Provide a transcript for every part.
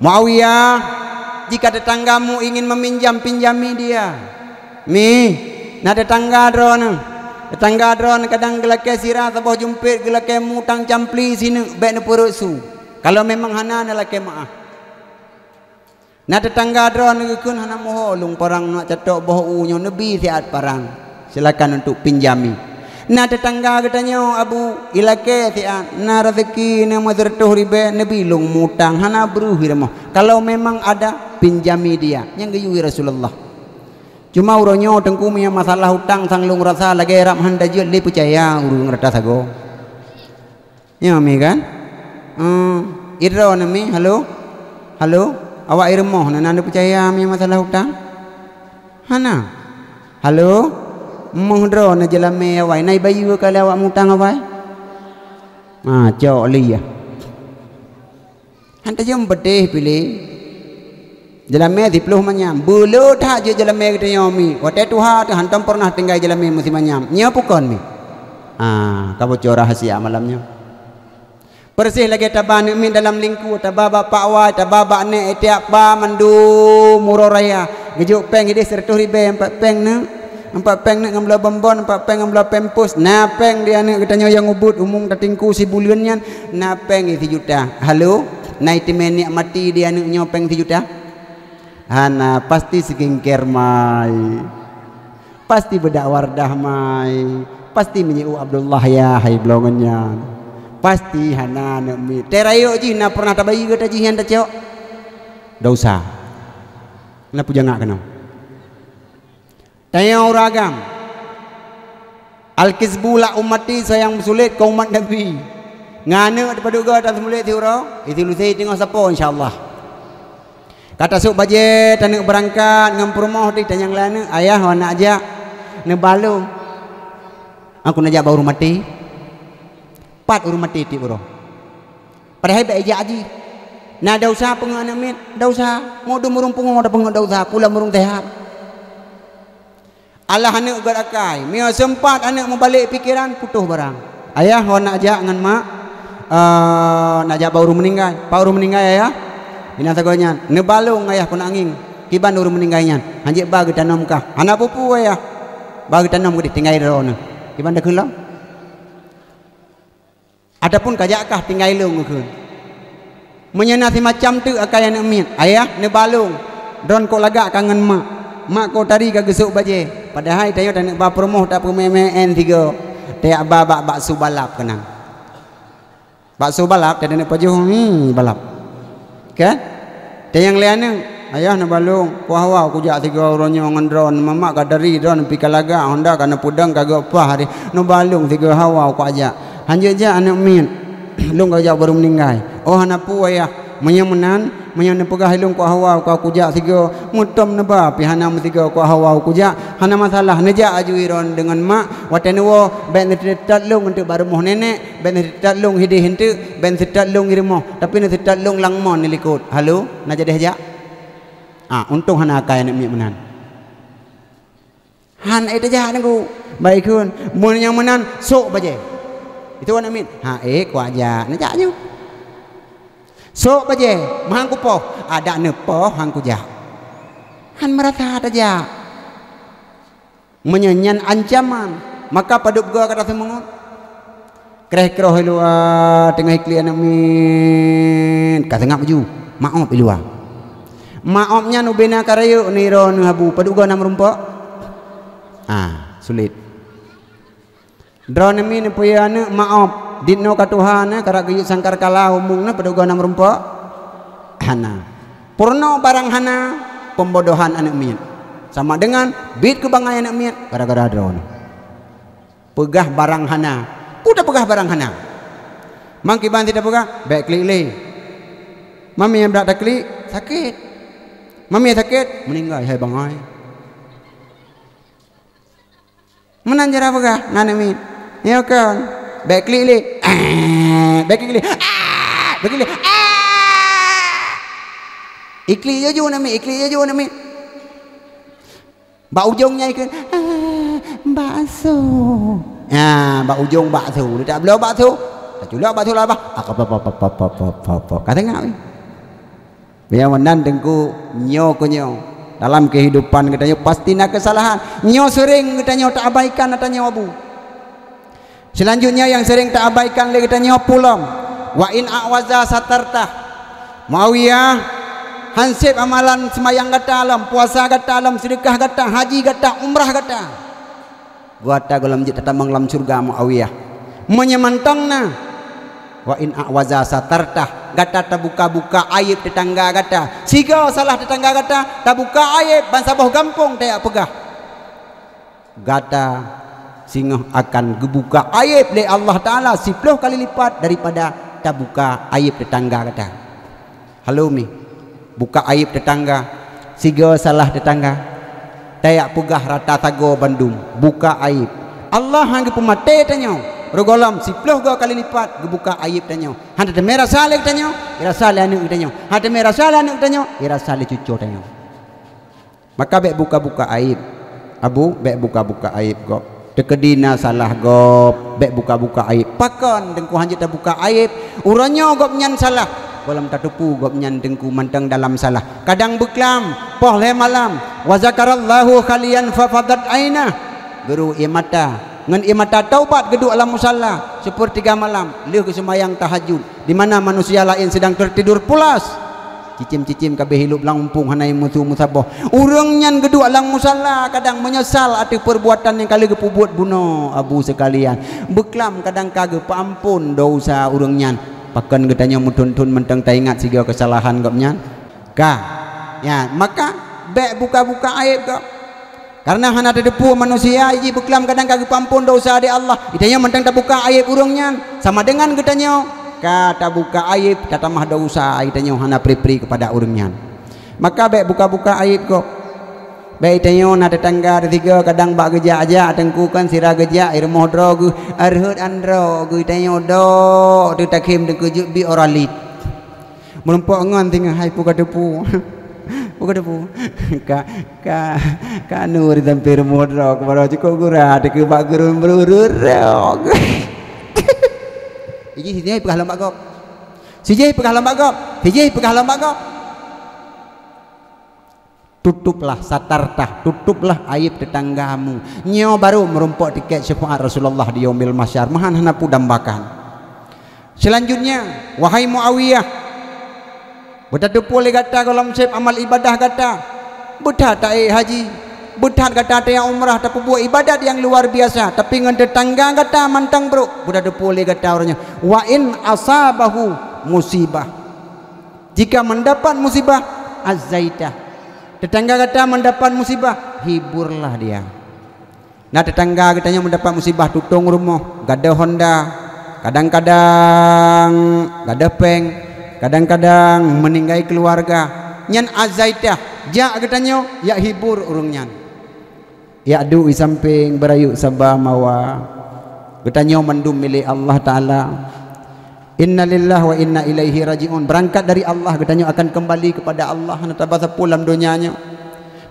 Muawiyah, jika tetanggamu ingin meminjam, pinjami dia. Nah tetangga drone. Tetangga drone kadang gelake sirah sabah jumpit gelake mutang campli sini baik ne perut su. Kalau memang hana lelaki maaf. Nah tetangga drone kun hana moholung parang nak catok boh unyo nabi siat parang. Silakan untuk pinjami. Nah tetangga katanya Abu ilake siat na rezeki na mazratuh ribe nabi lung mutang hana beruhir mah. Kalau memang ada pinjami dia. Yang gayui Rasulullah. Cuma uronyo tengku punya masalah hutang sanglung rasa lagi ram handa jil li percaya urung rata sago. Ya mi kan? Irro nami halo. Halo. Awak irmoh nana percaya mi masalah hutang? Hana. Halo. Mohdro na jalame awai nai bayu kalau awak mutang awai. Cok li ya. Hanta jom bedeh pilih. Jalame dipluh manyam. Bulu tak je jalame kita yomi. Waktu tuha tu hantam pernah tinggal jalame musim manyam. Nya pukon mi. Kau bocor rahasia malamnya. Bersih lagi tabah min dalam lingku tabah bapak awai tabah bak ne etiak ba mandu muroraya gejuk peng hidih 100 ribu 4 peng ne 4 peng ne ngamla bombon 4 peng ngamla pempus na peng dia ne katanya yang ubud umum tatingku si buliannya na peng 1 juta. Halo nai timeni mati dia ne nyopeng 1 juta. Hana pasti skincare mai pasti bedak wardah mai pasti menyiu Abdullah ya hai blongannya pasti hana nemi terayo ji na pernah tabayi kata ji handa cok dosa na puja ngak kenal tanya uragam al-kizbula ummati sayang sulit kau umat nabi ngana daripada ga atas mulit tiuro itu lusai tengok siapa insyaallah kata sok bajet tanek berangkat ngam rumah di tanyang lana ayah wana aja ne balu aku najak baru mati 4 urut mati ti bro. Padahal baik aja aji. Nah dosa penganak mit, dosa. Mau murung pungung ada penganak dosa, pula murung tehat. Allah anak ugat akai. Mia sempat anak membalik pikiran putuh barang. Ayah nak ajak dengan mak. Nak ajak baru meninggal. Baru meninggal ayah. Bina sagonya. Nebalung ayah pun angin. Kiban baru meninggalnya. Hanjik bagi tanam kah. Anak pupu ayah. Bagi tanam ke tinggal rona. Kiban dah kelam. Adapun kajakkah tinggal lung ke menyenasi macam tu akai anak mit ayah ne balung don ko lagak kangen mak ko tadi ka gesuk baje padahal tayo dan ba promoh tak pemen 3 tayak ba bakso balap kenang bakso balap dan pajuh balap kan tayang liane ayah ne balung ku hawa ku jak 3 orangnya ngendron mamak ka dari don pi kalaga honda kana pudang kagak pah hari no balung 3 hawa ku ajak hanjak anak min lung kau baru meninggal oh anak pu ayah menyemenan pegah lung ku hawa kau kujak 3 mutom ne ba pi hana 3 ku hawa kujak hana masalah nejak ajuiron dengan mak watene wo ben tat lung untuk baru moh nenek ben tat lung hidih hente ben tat lung irmoh tapi ne tat lung langmon nilikut halo na jadi hajak untung hana akai anak min menan han itu jahat aku baik kun mun yang menan sok baje itu anak min ku aja najaknya sok baje mahang ku poh ada nepoh hang ku jak han merasa aja menyanyian ancaman maka padup gua kata semangat kereh-kereh luar tengah ikli anak min kata ngap maju maaf luar maafnya nubena karayu niron habu padup gua nam rumpok sulit drone min puyana maaf dinno ka Tuhan karak gayut sangkar kala umungna paduga nam rumpok hana purno barang hana pembodohan anak min sama dengan bit kebangai anak min gara-gara drone pegah barang hana udah pegah barang hana mangki ban tidak pegah baik klik le mami yang berat klik sakit mami sakit meninggal hai bangai menanjara pegah anak min ya kan baik klik le baik klik le baik klik le ikli je nami ikli je nami bak ujungnya ikan bakso bak ujung bakso tak belah bakso tak culak bakso lah bah kata ngap Biar menan dengku nyo kunyo dalam kehidupan katanya pasti nak kesalahan. Nyo sering katanya tak abaikan katanya abu. Selanjutnya yang sering tak abaikan lagi katanya pulam. Wa in a'waza satartah. Muawiyah hansip amalan semayang kata alam, puasa kata alam, sedekah kata, haji kata, umrah kata. Gua ta golam jit tamang lam surga Muawiyah. Menyemantangna. Wa in a'waza satartah. Gata terbuka-buka aib tetangga kata. Siga salah tetangga kata, terbuka aib bangsa boh gampung tak pegah. Gata singa akan gebuka aib oleh Allah Ta'ala 10 kali lipat daripada terbuka aib tetangga kata. Halo mi, buka aib tetangga, siga salah tetangga, tayak pegah rata tago Bandung, buka aib. Allah hangge pemate tanyo, rogolam 10 kali lipat gebuka aib tanyo. Handa te merah saleh tanyo, ira saleh anu tanyo. Handa merah saleh anu tanyo, ira saleh cucu tanyo. Maka bek buka-buka aib. Abu bek buka-buka aib kok. Dekedina salah gop, bek buka-buka aib. Pakon dengku hanjit buka aib, uranyo gop nyan salah. Kolam tatupu gop nyan dengku mantang dalam salah. Kadang beklam, poh le malam, wa zakarallahu khalian fa fadat aina. Guru imata, ngan imata taubat geduk alam musalla sepertiga malam, leuh ke sembahyang tahajud. Di mana manusia lain sedang tertidur pulas. Cicim-cicim kabeh hilup lampung hanai mutu musaboh. Urang nyan geduk alang musalla kadang menyesal atas perbuatan yang kali gepubuat bunuh abu sekalian. Beklam kadang kage paampun dosa urang nyan. Pakan getanya mutun-tun mentang tak ingat siga kesalahan gap nyan. Ka. Ya, maka bek buka-buka aib gap. Karena hana depu manusia iji beklam kadang kage paampun dosa di Allah. Itanya mentang tak buka aib urang nyan sama dengan getanya kata buka aib kata mah dosa itanya hana pri-pri kepada urangnya. Maka baik buka-buka aib kok. Baik itanya na tetangga tiga kadang bak geja aja tengku kan sira geja ir mohdro gu arhut andro gu itanya do tu takim de kujut bi oralit. Melumpuk ngon tinggal hai puka depu. Puka depu. Ka nur tampir mohdro kepada cukup gura de ke bak gurun berurur. Iji sijai pegah lambak gop. Sijai pegah lambak gop. Sijai pegah lambak gop. Tutuplah satartah, tutuplah aib tetanggamu. Nyo baru merumpok tiket syafaat Rasulullah di yaumil mahsyar. Mahan hana pudambakan. Selanjutnya, wahai Muawiyah, betadu boleh kata kalau sep amal ibadah kata, betah tak haji, betah kata tak umrah, tapi buat ibadat yang luar biasa. Tapi dengan tetangga kata mantang bro, betadu boleh kata orangnya. Wa in asabahu musibah. Jika mendapat musibah, azaitah. Tetangga kata mendapat musibah, hiburlah dia. Nah tetangga katanya mendapat musibah, tutung rumah, gada Honda, kadang-kadang gada peng, kadang-kadang meninggai keluarga. Nyan azaitah, ja katanya ya hibur urungnya. Ya adu di samping berayu sabah mawa. Katanya mendum milik Allah Taala. Inna lillahi wa inna ilaihi raji'un. Berangkat dari Allah katanya akan kembali kepada Allah. Natabasa pulam dunianya.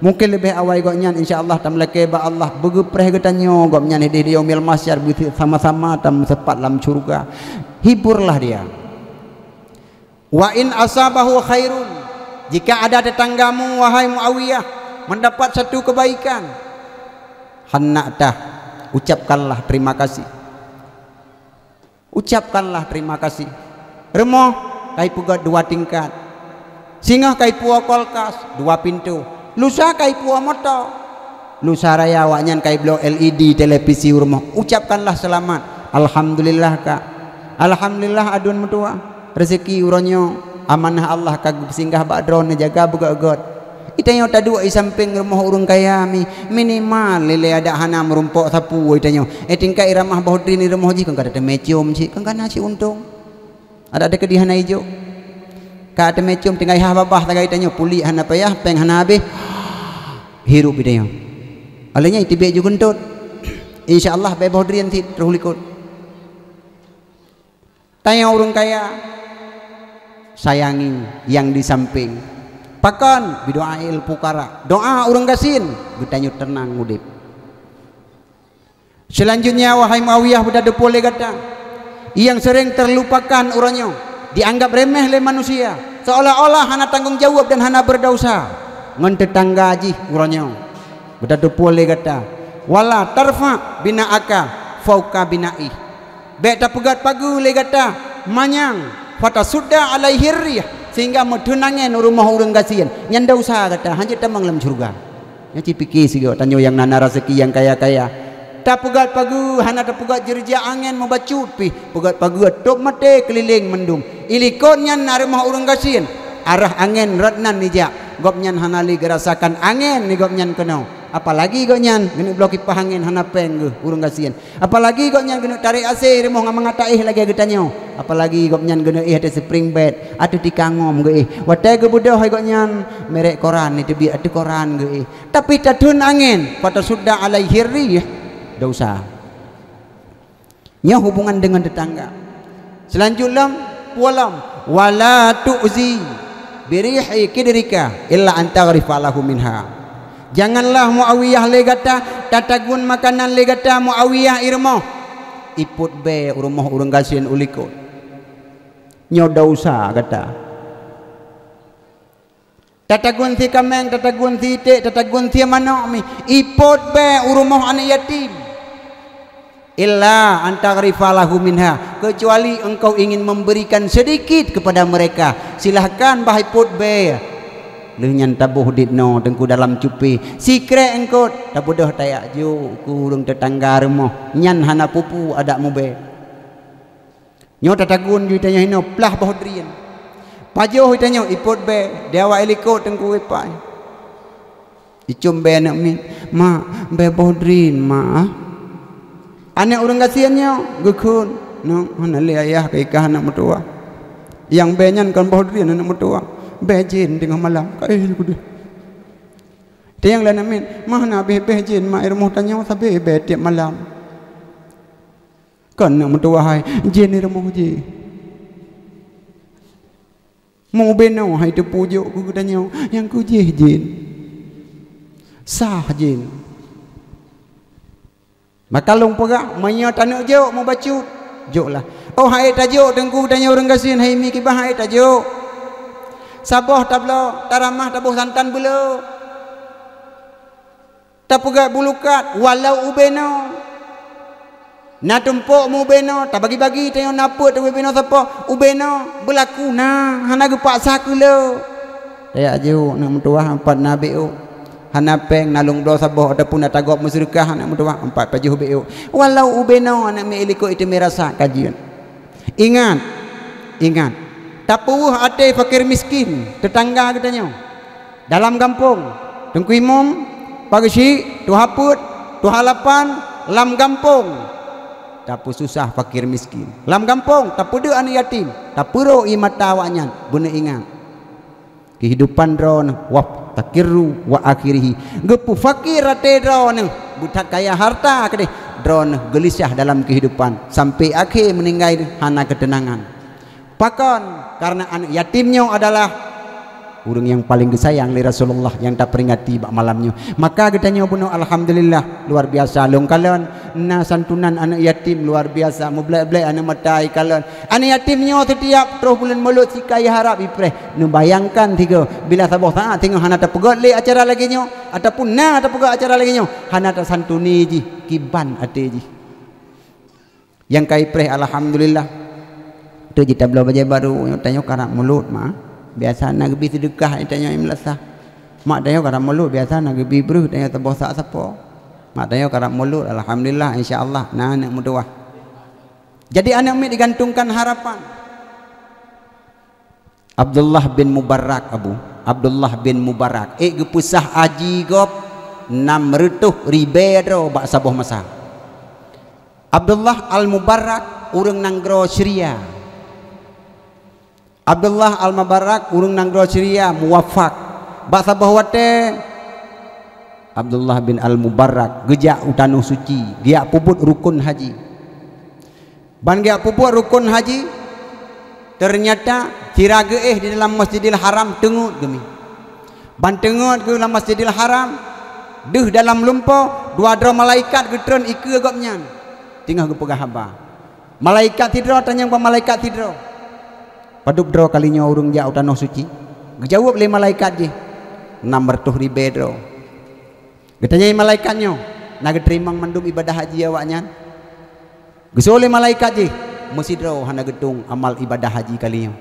Mungkin lebih awal goknya insyaallah tamlake ba Allah begepreh katanya goknya di yaumil mahsyar sama-sama tam sepat dalam surga. Hiburlah dia. Wa in asabahu khairun. Jika ada tetanggamu wahai Muawiyah mendapat satu kebaikan, hanna'tah, ucapkanlah terima kasih. Ucapkanlah terima kasih. Remoh kai puga 2 tingkat. Singa kai puo kolkas 2 pintu. Lusa kai puo moto. Lusa raya waknyan kai blo LED televisi rumah. Ucapkanlah selamat. Alhamdulillah kak. Alhamdulillah adun mutua. Rezeki uronyo amanah Allah kagum singgah bak drone jaga buga-god. Itanya tadu ai samping rumah urang kaya minimal lele ada hana merumpok sapu itanya. Tingkai ramah bahodri ni rumah ji kan kada mecium ji kan kana si untung. Ada ke di hana ijo. Ka ada mecium tinggai ha babah tagai itanya puli hana payah peng hana habis. Hirup itanya. Alanya itibe ju guntut. Insyaallah be bahodri nanti terus likut. Tanya urang kaya sayangi yang di samping. Pakan bidoail pukara, doa urang gasin getanya tenang udip. Selanjutnya wahai Muawiyah bedada boleh kata yang sering terlupakan urangnya, dianggap remeh oleh manusia. seolah-olah hana tanggung jawab dan hana berdosa ngan tetangga ji urangnya bedatu pole kata wala tarfa bina'aka fauka bina'i beta pegat pagu le kata manyang fata sudah alaihi rih sehingga medunangen rumah urang kasihan nyanda usaha kata hanya tamang dalam surga nya cipiki sigo tanyo yang nana rezeki yang kaya-kaya tak pegat pagu hana tak pegat jerja angin membacut pi pegat pagu tok mate keliling mendum ilikon nyan rumah urang kasihan arah angin ratnan nija gop nyan hana li gerasakan angin ni gop nyan kena apalagi gop nyan genu blok kipas angin hana peng ge urang kasihan apalagi gop nyan genu tarik AC remoh ngamangataih lagi getanyo apalagi gop nyan genu ada spring bed atu tikangom ge watai ge budoh gop nyan merek koran ni tebi atu koran ge tapi tadun angin pada sudah alaihi rih dosa nya hubungan dengan tetangga selanjutnya pualam wala tu'zi birihi kidrika illa an taghrifa lahu minha janganlah Muawiyah legata tatagun makanan legata Muawiyah irmo iput be rumah urang gasien uliko nyo dosa kata tatagun ti kameng tatagun ti te tatagun ti manok mi iput be rumah anak yatim illa antaghrifalahu minha kecuali engkau ingin memberikan sedikit kepada mereka silahkan bahai put be leunyan tabuh ditno tengku dalam cupi sikre engkau tabudoh tayak ju kurung tetangga rumah nyan hana pupu ada mu be nyo tatagun ju tanya hino plah bohdrien pajoh tanya iput be dewa eliko tengku wepai icum be nak min ma be bohdrin ma anak orang kasihannya gekun no hana le ayah ke ikah anak mertua yang benyan kan bohdrian anak mertua bejin tengah malam kai kudu tiang lain amin mana bejin ma air muhtanya sabe be tiap malam kan anak mertua hai jin ni remoh je mau beno hai tu pujuk ku tanya yang ku je jin sah jin maka long pegak manya tanak jok mau bacut joklah oh hai tajuk tengku tanya orang kasihan hai mi kibah hai tajuk sabah tablo taramah tabuh santan belo tapegak bulukat walau ubeno na tumpuk mu beno tak bagi-bagi tanya napa tu beno siapa ubeno berlaku nah hana ge paksa kelo tayak jo nak mentuah empat nabi hana peng nalung do sabah ataupun atagop musyrikah anak muda empat pajuh beu walau ubeno anak mi iliko itu merasa kajian ingat tapuh ate fakir miskin tetangga katanya dalam kampung tengku imam pagi si tu haput tu halapan lam kampung tapu susah fakir miskin lam kampung tapu de anak yatim tapuro imata wanyan bune ingat kehidupan drone wap takiru wa akhirih gepu fakir ate drone budak kaya harta kede drone gelisah dalam kehidupan sampai akhir meninggal hana ketenangan pakon karena anak yatimnya adalah urang yang paling disayang li Rasulullah yang tak peringati bak malamnya maka katanya bunuh alhamdulillah luar biasa long kalon na santunan anak yatim luar biasa mublek-blek anak matai kalon anak yatimnya setiap terus bulan mulut sikai harap ipreh nu bayangkan tiga bila sabah saat tengok hana tak pegat le acara lagi nyo ataupun na tak pegat acara lagi nyo hana tak santuni ji kiban ate ji yang kai preh alhamdulillah tu ji tablo baje baru tanya karak mulut mah biasa nak gebi sedekah tanya imlasah mak tanya karam mulut biasa nak gebi bruh tanya terbosak siapa mak tanya karam mulut alhamdulillah insyaallah nah anak mudah jadi anak mi digantungkan harapan Abdullah bin Mubarak Abdullah bin Mubarak gepusah aji gop 600 ribu bak sabah masa Abdullah al-Mubarak urang nanggro Syria Abdullah al-Mubarak urang nanggro Syria muwafaq bahasa bahwate Abdullah bin al-Mubarak gejak utanuh suci dia puput rukun haji ban dia puput rukun haji ternyata ciraga di dalam Masjidil Haram tengut gemi ban tengut ke dalam Masjidil Haram deuh dalam lumpo dua dro malaikat getron ike gopnya tinggal ke pegah haba malaikat tidro tanya pa malaikat tidro Paduk dro kalinya urung ja tanah suci. Gejawab le malaikat je. 600 ribu dro. Getanya malaikatnya, nak terima mandum ibadah haji awaknya. Gesole malaikat je, mesti dro hana gedung amal ibadah haji kalinya.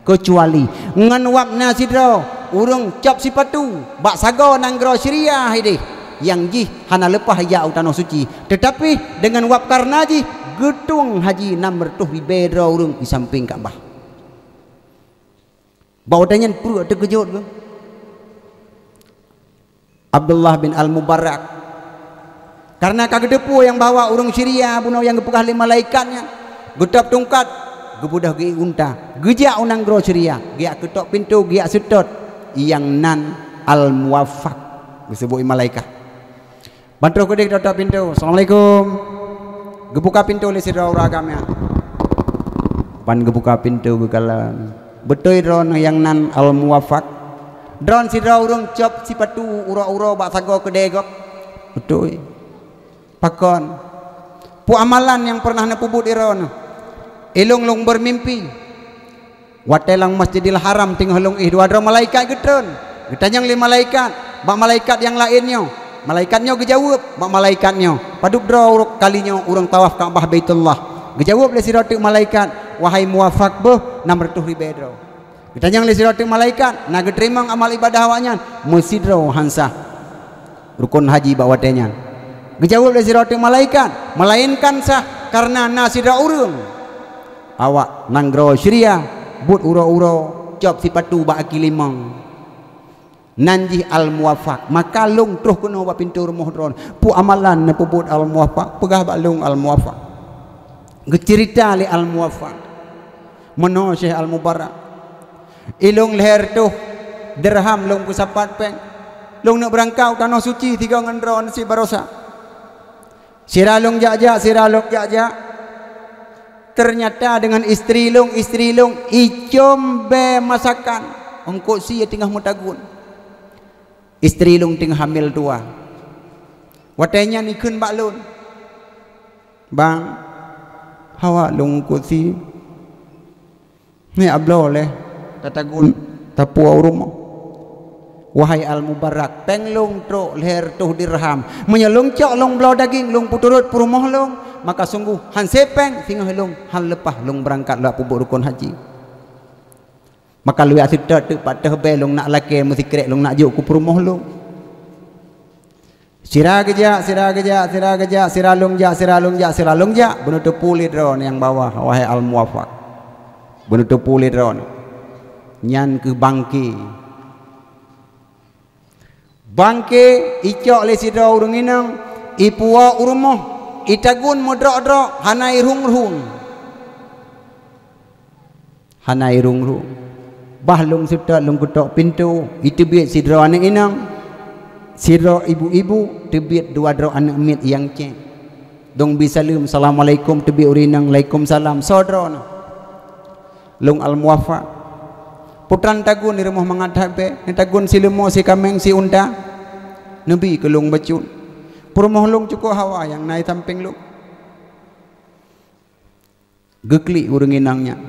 Kecuali ngan wapna sidro urung cap sipatu bak sago nang gro syariah ide yang ji hana lepah ya tanah suci, tetapi dengan wap karena ji gedung haji 600 ribu dro urung di samping Ka'bah. Bawa tanya perlu terkejut ke? Abdullah bin Al-Mubarak karena kagedepu yang bawa urung syariah bunuh yang gepegah lima malaikatnya getap tungkat gebudah gi unta gejak unang gro syariah giak ketok pintu giak setot yang nan al-muwaffaq disebut malaikat bantu kedek ketok pintu. Assalamualaikum. Gebuka pintu le sira uragamnya pan gebuka pintu gekalan betul ron yang nan al-muwaffaq drone sira urung cop sipatu ura-ura bak sago kedegok betul pakon pu amalan yang pernah nepubut iron ilung-lung bermimpi watelang Masjidil Haram tinggal lung dua malaikat getron getanyang lima malaikat bak malaikat yang lainnya malaikatnya gejawab bak malaikatnya paduk dro kalinya urang tawaf Ka'bah Baitullah gejawab le sira malaikat wahai muwafaq beuh 600 ribu dro. Kita yang lisiratik malaikat nak terima amal ibadah awaknya musidro hansah rukun haji bawatenya. Gejawab lisiratik malaikat melainkan sah karena nasira urung awak nanggro syariah but uro-uro job sipatu ba akilimang nanji al muwafaq maka lung terus kuno ba pintu rumah dron pu amalan na pubut al muwafaq pegah ba lung al muwafaq gecerita li al muwafaq mono Syekh Al Mubarak ilung leher tuh dirham lung kusapat peng lung nak berangkau tanah suci 3 ngendron si barosa siralung jajak ternyata dengan istri lung icom be masakan ongkok si tinggal mutagun istri lung tinggal hamil 2 watenya nikun baklun bang hawa lung kusi ni ablo leh tatagun tapua rumah wahai Al Mubarak penglung tro leher tuh dirham menyelung cok long blau daging lung puturut purumah long maka sungguh han sepeng tinggal lung han lepah lung berangkat lah pubuk rukun haji maka lu asyik tu patah be lung nak laki mesti kerek lung nak juk ku purumah lung sirah geja siralung ja bunuh tu pulit ron yang bawah wahai Al Muwafaq bunuh tu pulit ron nyan ke bangke icok le sira urung inang ipua urumoh itagun modrok-drok hanai rung bahlung sudah lung kutok pintu itu biat sira anak inang sira ibu-ibu tebiat 2 drok anak mit yang cek dong bisalim assalamualaikum tebiat urinang waalaikumsalam sodrona lung Al Muwafaq putran tagun di rumah mengadap tagun si lemo si kameng si unta nabi kelung bacun purmoh lung cukup hawa yang naik samping lung gekli urung inangnya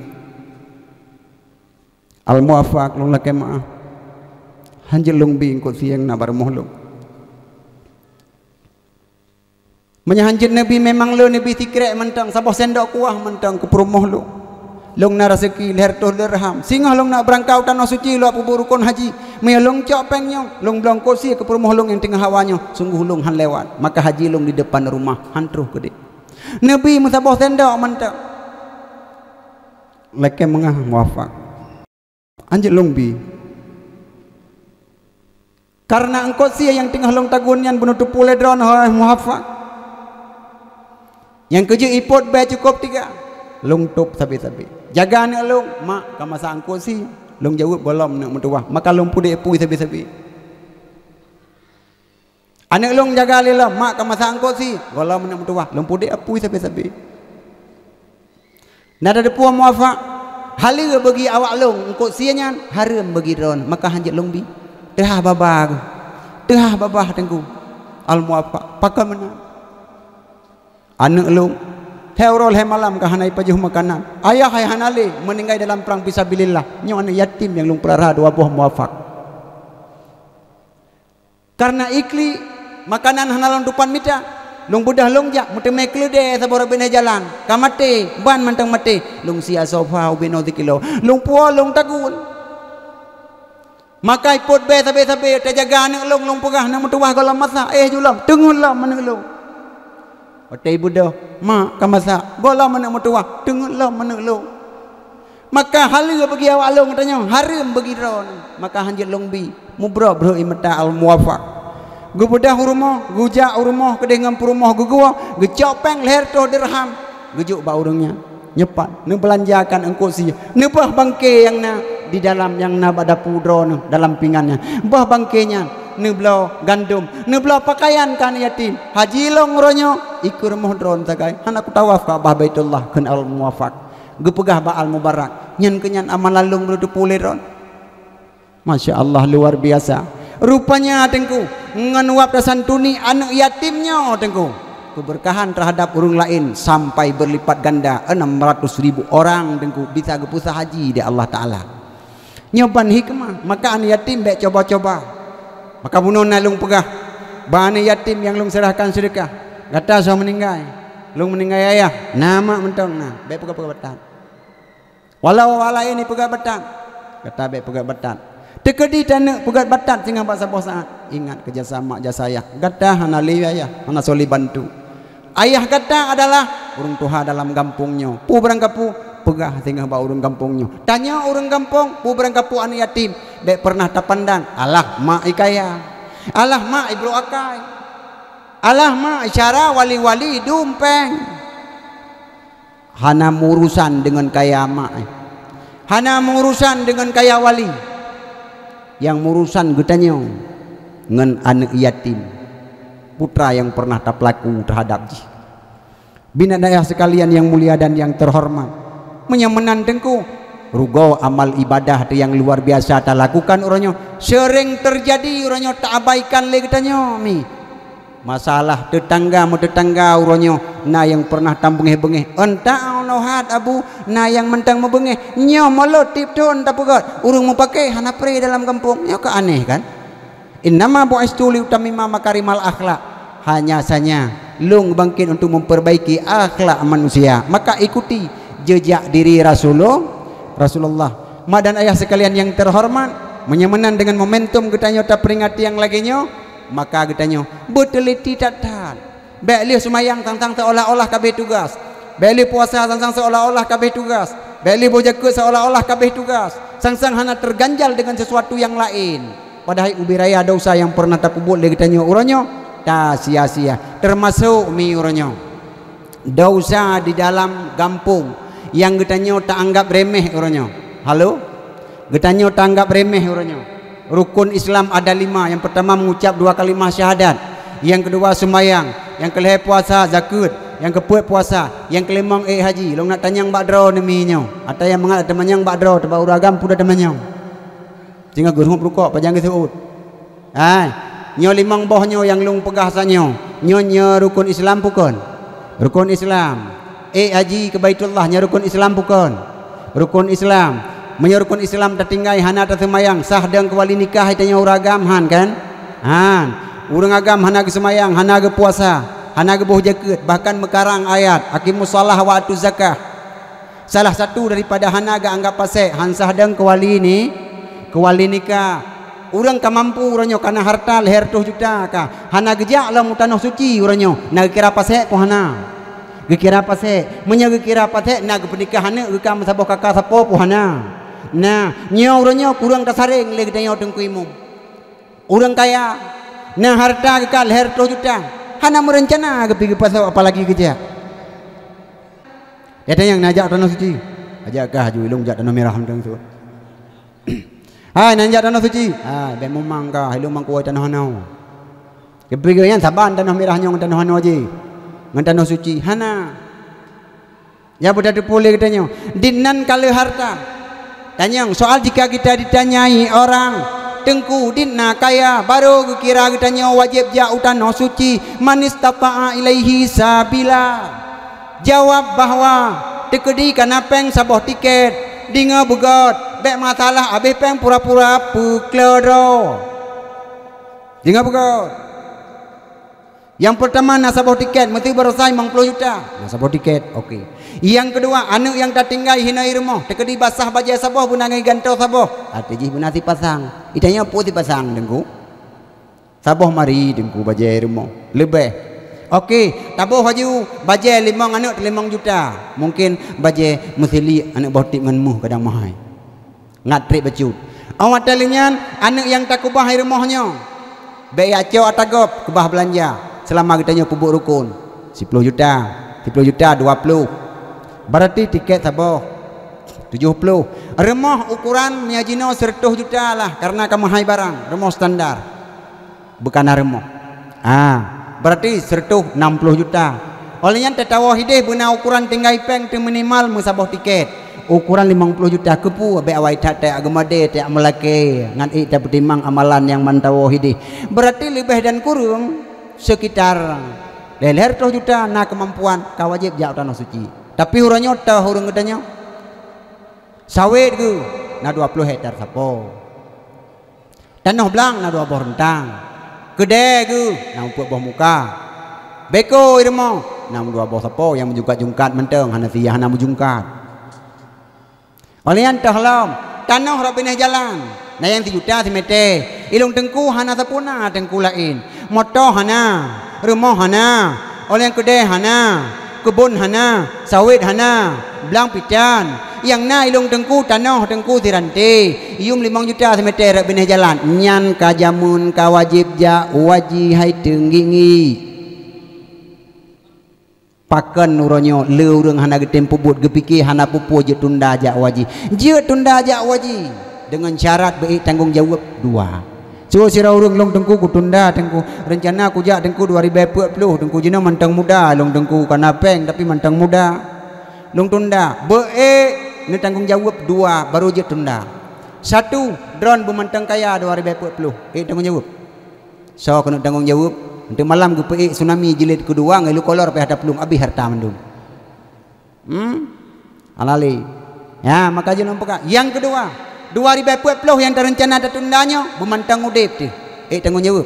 Al Muwafaq lung laki maaf hanjil lung bing kot siang nabar moh lung menyahanjit nabi memang lo nabi tikrek mentang sabah sendok kuah mentang ke purmoh lung long na rezeki leher tuh dirham singa long nak berangkau tanah suci lu apu rukun haji me long cok pengnya long blong kursi ke rumah long yang tengah hawanya sungguh long han lewat maka haji long di depan rumah hantruh gede nabi musabah tenda mantap leke mengah muwafaq anjir long bi karena engkau sia yang tengah long tagunyan penutup pule drone muwafaq yang keju ipot be cukup 3 long tup sabi-sabi jaga anak long mak kamasa angkut si long jawab belum nak mentuah maka long pudek pui sabi-sabi anak long jaga lila mak kamasa angkut si belum nak mentuah long pudek pui sabi-sabi nada depua muwafaq halil bagi awak long angkut sianya haram bagi ron maka hanjat long bi teh babah tengku Al Muwafaq pakai mana anak long Heurol he malam ka hanai pajuh makanan. Ayah hai hanale meninggal dalam perang fisabilillah. Nyo anak yatim yang lung pelihara dua buah muafak. Karena ikli makanan hanalon dupan mita. Lung budah lung jak muте mekle de sabora bene jalan. Kamate ban mantang mate. Lung sia sofa ubeno dikilo. Lung puo lung tagul. Makai pot be sabe te jaga anak lung pegah nak mutuah kalau masa julam tengul lah mana lung. Otai budah mak kamasa gola mana mutuah tengul lah mana lung. Maka halu bagi awak lung tanya haram bagi ron. Maka hanjit lung bi mubra bro imata al muwafaq. Gubudah rumah, gujak rumah, kedengan rumah gugua, gecopeng leher tu dirham, gejuk bau urungnya, nyepat, ne belanjakan engkau sih, ne bah bangke yang na di dalam yang na pada pudro ne dalam pinggannya, bah bangkenya, ne belau gandum, ne belau pakaian kan yatim, haji long ronyo, ikur rumah dron tagai, anak tawaf ka bah baitullah kan al muwafaq, gepegah ba al mubarak, nyen kenyan amal lalung berudu puliron, masya Allah luar biasa. Rupanya tengku nganuap santuni anak yatimnya tengku keberkahan terhadap orang lain sampai berlipat ganda 600.000 orang tengku bisa gepusah haji di Allah Ta'ala nyoban hikmah maka anak yatim baik coba-coba maka bunuh nalung pegah bahana yatim yang lung serahkan sedekah kata saya meninggal lung meninggal ayah nama mentong nah baik pegah betan walau ini pegah betan kata baik pegah betan tekedi tanah pegat batat sehingga bahasa saat ingat kerjasama jasayah gata hana liwayah hana soli bantu ayah gata adalah urang tuha dalam kampungnya pu berang kapu pegah sehingga bah urang kampungnya tanya urang kampung pu berang kapu anak yatim baik pernah terpandang alah mak ikaya alah mak ibro akai alah mak isyara wali-wali dumpeng hana urusan dengan kaya mak hana urusan dengan kaya wali yang urusan getanya ngan anak yatim putra yang pernah tak pelaku terhadap bina daya sekalian yang mulia dan yang terhormat menyemenan tengku rugo amal ibadah yang luar biasa tak lakukan orangnya sering terjadi orangnya tak abaikan le getanya mi masalah tetangga orangnya na yang pernah tambengeh-bengeh entah nohat abu na yang mentang membengeh nyo molot tip ton tak pegat urung mau pakai hana pre dalam kampung nyo ke aneh kan innama bu'istu li utammima makarimal akhlak hanya saja lung bangkit untuk memperbaiki akhlak manusia maka ikuti jejak diri Rasulullah mak dan ayah sekalian yang terhormat menyemenan dengan momentum getanya tak peringati yang laginya maka getanya berteliti tatat baik semayang tentang seolah-olah kabeh tugas baik puasa sang seolah-olah kabeh tugas baik bojaket seolah-olah kabeh tugas sang hana terganjal dengan sesuatu yang lain padahal ubiraya dosa yang pernah terkubur le getanya uranyo tak sia-sia termasuk mi uranyo dosa di dalam kampung yang getanya tak anggap remeh uranyo halo getanya tak anggap remeh uranyo rukun Islam ada 5 yang pertama mengucap 2 kalimah syahadat yang kedua semayang yang kelima puasa zakat yang keempat puasa yang kelima haji long nak tanyang bakdro neminya atau yang mengat temanyang bakdro tebau uragam puda temanyang tinggal gurung rukuk panjang kesuut nyo limang bohnyo yang lung pegah sanyo nyo rukun Islam bukan rukun Islam haji ke Baitullah nya rukun Islam bukan rukun Islam menyurukun Islam tertinggai hana tersemayang sah dan kewali nikah itanya uragam han kan urang agam hana ke semayang hana ke puasa hana ke boh jaket bahkan mekarang ayat aqimus shalah wa atuz zakah salah satu daripada hana ke anggap pasek han sah dan kewali nikah urang ka mampu uranyo kana harta leher 2 juta ka hana gejak lah mutanah suci uranyo na kira pasek po hana gekira pasek menya gekira pasek na ke pernikahan ge ka masabah kakak sapo po hana nah nyo uranyo kurang tasaring le gedanya tengku imum urang kaya nah harta ke leher 2 juta hana merencana ke pergi pasal apalagi kerja ya yang najak tanah suci ajak kah haji ilung jak tanah merah teng tu hai nanjak tanah suci ben memang kah ilung mangku tanah hanau ke pergi yang saban tanah merahnya ngan tanah hanau aje ngan tanah suci hana ya budak dipulih katanya dinan kalau harta tanya soal jika kita ditanyai orang tengku dinna kaya baru kira kitanya wajib ja utanah suci man istata'a ilaihi sabila jawab bahwa tekedi kana peng saboh tiket dinga begot bek masalah habis peng pura-pura puklero dinga begot. Yang pertama nasabah tiket mesti berasai 50 juta nasabah tiket okey. Yang kedua anak yang tak tinggal hinai rumah tekedi basah baju sabah bunangai gantau sabah atiji bunasi pasang itanya apa si pasang dengku sabah mari dengku baju rumah lebih okey tabuh baju baju 5 anak 5 juta mungkin baju mesili anak botik menmuh kadang mahal ngatrik becut awak talingan anak yang tak kubah rumahnya baik acau atagop kubah belanja selama kita nyoba pupuk rukun 10 juta 20 berarti tiket sabah 70 remah ukuran miajino 100 juta lah karena kamu hai barang remah standar bukan remah berarti 160 juta olehnya tetawa hidih bena ukuran tinggal peng tu minimal musabah tiket ukuran 50 juta kepu be awai tak agama de tak melake ngan i tak betimang amalan yang mantawa hidih berarti lebih dan kurang sekitar leher 100 juta na kemampuan kau wajib jak tanah suci tapi huranya tah hurang gedanya sawit ke na 20 hektar sapo tanah belang na 2 boh rentang gede ke na umpuk boh muka beko irmo na 2 boh sapo yang menjungkat-jungkat menteng hana siah hana menjungkat olian tahlam tanah rabinah jalan na yang 3 juta si mete ilung tengku hana sapuna tengku lain motor hana rumah hana oleh yang kedai hana kebun hana sawit hana belang pican yang na ilung tengku tanah tengku tirante ium 5 juta si mete rabinah jalan nyan kajamun kawajib ja waji hai tenggingi pakan nuronyo leureng hana getem puput gepiki hana pupu je tunda jak waji je tunda jak waji dengan syarat baik tanggung jawab 2 so sira urang long tengku ku tunda tengku rencana ku jak tengku 2040 tengku jena mantang muda long tengku kana peng tapi mantang muda long tunda baik ni tanggung jawab 2 baru je tunda 1 drone bumantang kaya 2040 tanggung jawab so kena tanggung jawab untuk malam gue pergi tsunami jilid kedua ngilu kolor pe hadap belum habis harta mendung alali ya maka je nampak yang kedua 2040 yang terencana ada tundanya bumantang udip tu tanggung jawab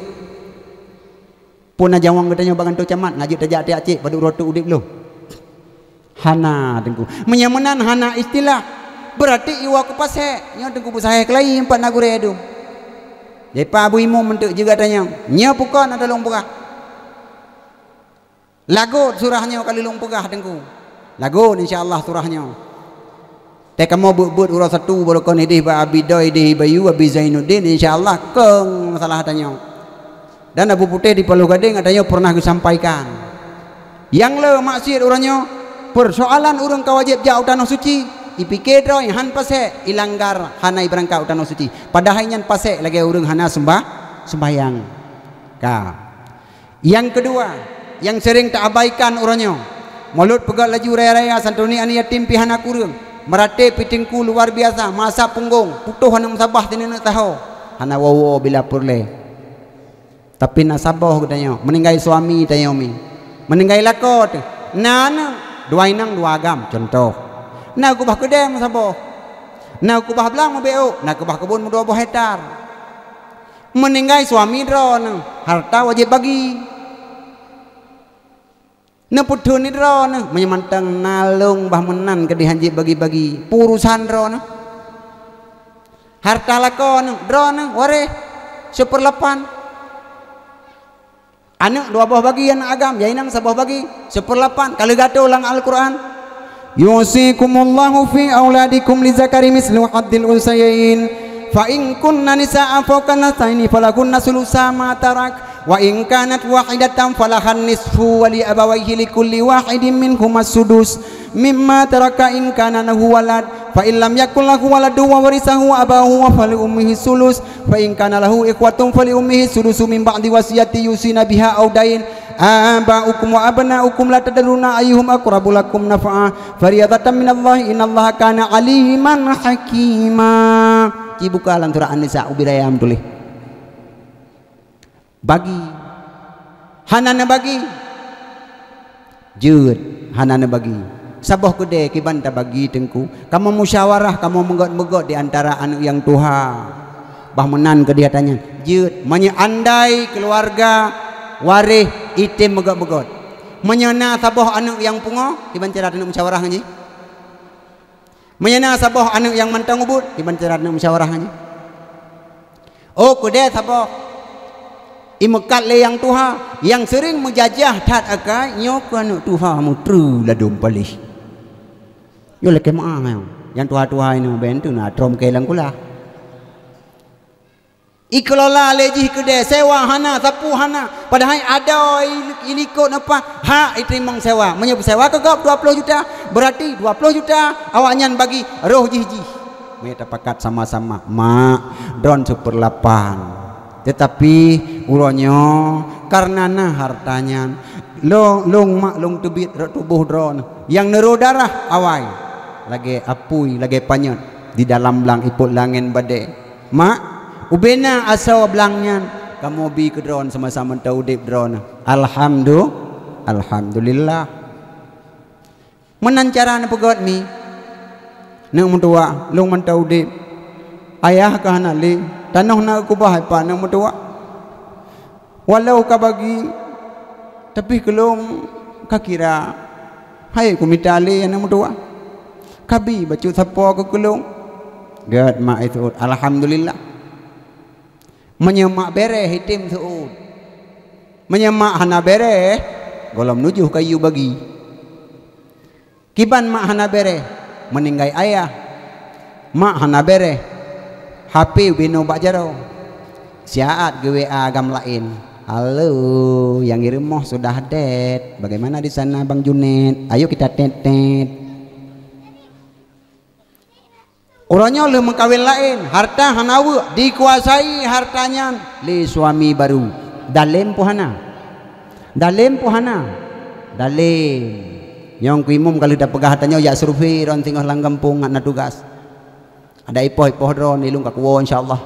pun ajawang katanya bangan tu camat ngajut tajak tiak cik pada rotu udip lu hana tengku menyamanan hana istilah berarti iwa ku pasek nya tengku busahe kelai 4 nagure adu depa abu imu mentuk juga tanya nya pukon ada long pegah lagu surahnya kali long pegah tengku lagu insyaallah surahnya teh kamu buat urus satu berkon idih ba abidoi idih bayu abi Zainuddin insyaallah keng masalah tanya dan Abu Putih di Palu Gading adanya pernah disampaikan yang le maksud orangnya persoalan urang kawajib jau tanah suci ipikir roy han pasek ilanggar hanai berangkat tanah suci padahal nyan pasek lagi urang hana sembahyang ka yang kedua yang sering tak abaikan orangnya mulut pegat laju raya-raya santuni ani yatim pihana kurang merate pitingku luar biasa masa punggung putuh hana musabah tinina tahu hana wawo bila purle tapi nasabah katanya meninggal suami tanya umi meninggal lakot nana 2 inang 2 agam contoh na kubah kedai musabah na kubah belang mabeu na kubah kebun 2 hektar meninggal suami dron harta wajib bagi na putu ni drone menyamantang nalung bah menan ke dihanji bagi-bagi purusan drone harta lakon drone ware 1/8 anak 2 buah bagi anak agam jainang 1 buah bagi 1/8 kalau gato ulang Al-Quran yusikumullahu fi auladikum lizakari mislu haddil unsayain fa in kunna nisaa fawqa nasaini falakunna sulusa ma tarak wa in kanat wahidatan falahan nisfu wa li abawayhi likulli wahidin minhum as-sudus mimma taraka in kana lahu walad fa in lam yakul lahu waladu wa warisahu abahu wa fali ummihi sulus fa in kana lahu ikhwatun fali ummihi sulusu min ba'di wasiyati yusina biha aw dain aba'ukum wa abna'ukum la tadruna ayyuhum aqrabu lakum naf'a fariyadatan minallahi innallaha kana aliman hakima dibuka dalam surah An-Nisa ubirayam tulis bagi hanana bagi Jud hanana bagi saboh kude kiban ta bagi tengku kamu musyawarah kamu menggot-menggot di antara anu yang Tuhan bah menan ke dia tanya jud andai keluarga warih itim megot-megot menyana saboh anu yang pungo kiban cara anu musyawarah ngaji menyana saboh anu yang mantang ubud kiban cara anu musyawarah ngaji oh kude saboh imekat le yang Tuhan yang sering menjajah tat akai nyok anu Tuhan mutru ladum palih yo leke maah yang Tuhan ini bentu na trom kelang kula ikelola lejih kede sewa hana sapu hana padahal ada ilikot apa ha itimong sewa menyebut sewa kegap 20 juta berarti 20 juta awanyan bagi roh jih-jih mereka pakat sama-sama mak don super 8 tetapi uronyo karena hartanya long mak long tubit tubuh dron yang neru darah awai lagi apui lagi panyot di dalam belang iput langin bade mak ubena asal belangnya kamu bi ke dron sama-sama taudip dron alhamdulillah menancara pegot mi nang mentua long mentaudip ayah kahana li tanah nak kubah apa nang mentua walau ka bagi tapi kelong kakira hai kumitali nang mentua kabi bacu sapo ke kelong gad mak itu alhamdulillah menyemak bere hitim suud menyemak hana bere golom nujuh kayu bagi kiban mak hana bere meninggai ayah mak hana bere HP bino bak jaro siaat GWA agam lain halo yang ngirim sudah dead bagaimana di sana Bang Junet ayo kita tet orangnya le mengkawin lain harta hanawu dikuasai hartanya li suami baru dalim puhana dalim yang kuimum kalau dah pegah hartanya ya survei ron tinggal lang kampung nak tugas ada ipoh dron ilung kakuwo insyaallah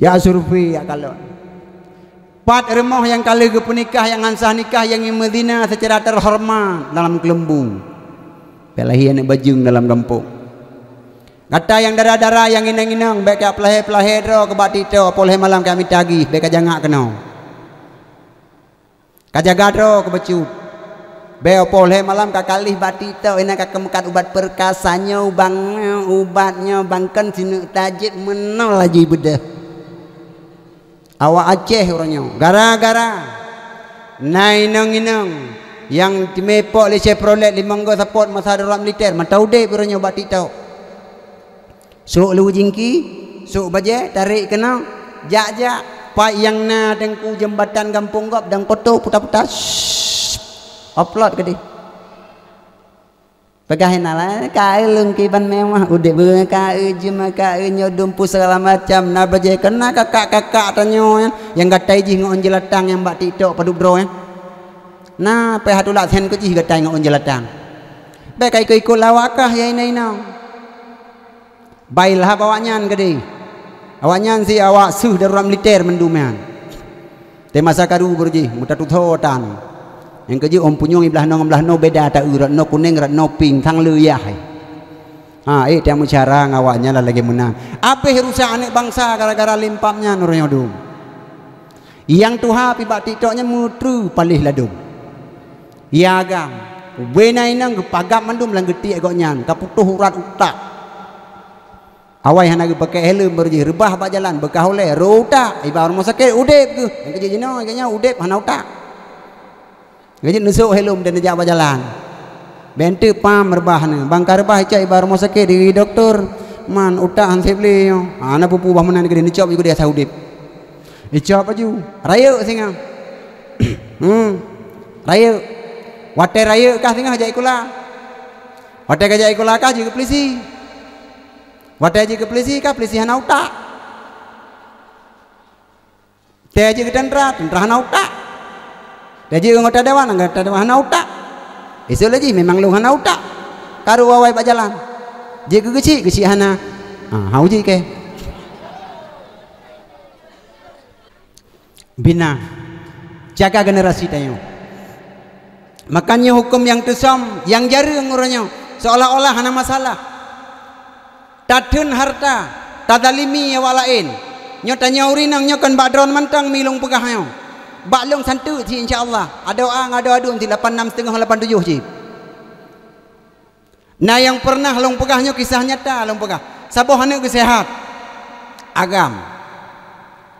ya survei ya kalau pat remoh yang kali ke penikah yang ansah nikah yang di Medina secara terhormat dalam kelembung pelahian bajung dalam kampung kata yang darah-darah yang inang-inang baik pelahe-pelahe dro ke batito poleh malam kami tagih baik jangak kena kajaga dro ke becut beo poleh malam kakalih batito ina kakemekat ubat perkasanya ubangnya ubatnya bangkan sini tajid menol lagi bedah awak Aceh orangnya gara-gara nainang-inang yang dimepok le Chevrolet limanggo support masa darurat militer mantau deh beranya bati tau sok lu jingki sok baje tarik kena jak pak yang na dengku jembatan kampung gop dang foto putar-putar upload ke dia pegahin ala kai lung kiban mewah udah ber kai jema kai nyodumpu segala macam na baje kena kakak-kakak tanyo yang gatai jih ngon jelatang yang bati tau padu bro nah pe hatulat sen ko jih gatai ngon jelatang be kai ikut lawakah ya ini nang bailha bawanyan gede awanyan si awak suh darurat militer mendumian te masa karu berji muta tutotan yang keji om punyong iblah no beda ta urat no kuning rat no pink thang luyah dia mucara ngawaknya lah lagi menang apa rusak anak bangsa gara-gara limpamnya nurnya dum yang tuha pibak titoknya mutru palih ladum ya agam benai nang pagap mandum lang geti agaknya kaputuh urat utak awai hana pakai helm berji rebah bak jalan bekah oleh rota ibar rumah sakit udep ke yang keji jino kayaknya udep hana utak gaji nusuk helm dan nejak bak jalan bente pam rebah ne bangkar rebah cai ibar rumah sakit di doktor man utak han sebli ana pupu bah menan gede nicop juga dia sa udep icop aju raya singa raya wate raya kah singa jai kula wate jai kula kah juga polisi wate aja ke polisi kah polisi hana utak te aja ke tentara hana utak te aja ke anggota dewan hana utak isu lagi memang lu hana utak karu wawai pak jalan je ke geci hana hau je ke bina jaga generasi tayo Makanya hukum yang tusam, yang jarang orangnya, seolah-olah hana masalah. Tadun harta, tadalimi ya walain. Nyo tanya urinang nyo kan badron mantang milung pegahnya. Baklong santu ji insyaallah. Ada ang ada adun di 86.5 87 ji. Nah yang pernah long pegahnya kisah nyata long pegah. Saboh hana kesehat. Agam.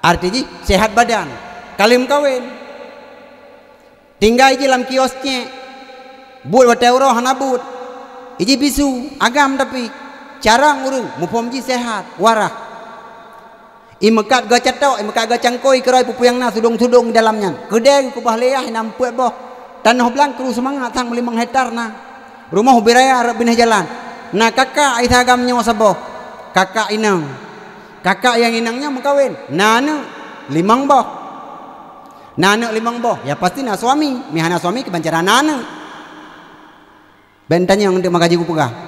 Artinya sehat badan. Kalim kawin. Tinggal je dalam kiosnya. But wate euro hana but. Iji bisu agam tapi carang urang mupom ji sehat warah. Imekat ga catok, imekat ga cangkoi keroi pupuyang na sudung-sudung dalamnya. Gede ku bah leah nampuet boh. Tanah belang kru semangat sang 5 hektar na. Rumah biraya arep binah jalan. Nah kakak ai agamnya saboh. Kakak inang. Kakak yang inangnya mengkawin. Nana 5 boh. Nana 5 boh. Ya pasti na suami, mihana suami kebancaran nana. Bentanya yang untuk makaji ku pegah.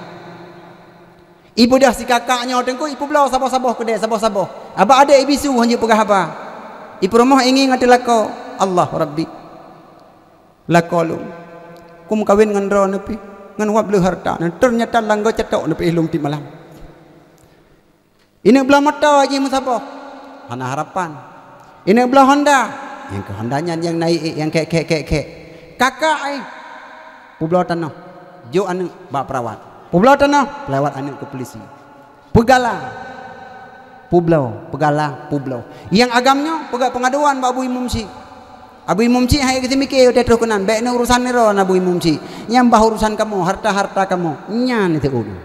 Ibu dah si kakaknya tengku ibu belau saboh-saboh kedai saboh-saboh. Aba ada ibisu hanya pegah apa? Ibu rumah ingin ngati lako. Allah Rabbi. Lako lu. Kum kawin ngan ro nepi. Ngan wab le harta. Ternyata langgo cetok nepi ilung ti malam. Ini belah mata aja musaboh. Hana harapan. Ini belah Honda. Yang ke Hondanya yang naik yang kek. Kakak ai. Pubelau tanah. Jo anu bak perawat. Pubelau tanah lewat anak ke polisi. Pegala. Pubelau. Yang agamnya pegak pengaduan Abu Imam Ci. Abu Imam Ci hai kita mikir udah terkenan. Baik urusan ni ron Abu Imam Ci. Yang bah urusan kamu, harta kamu. Nyan itu ulu.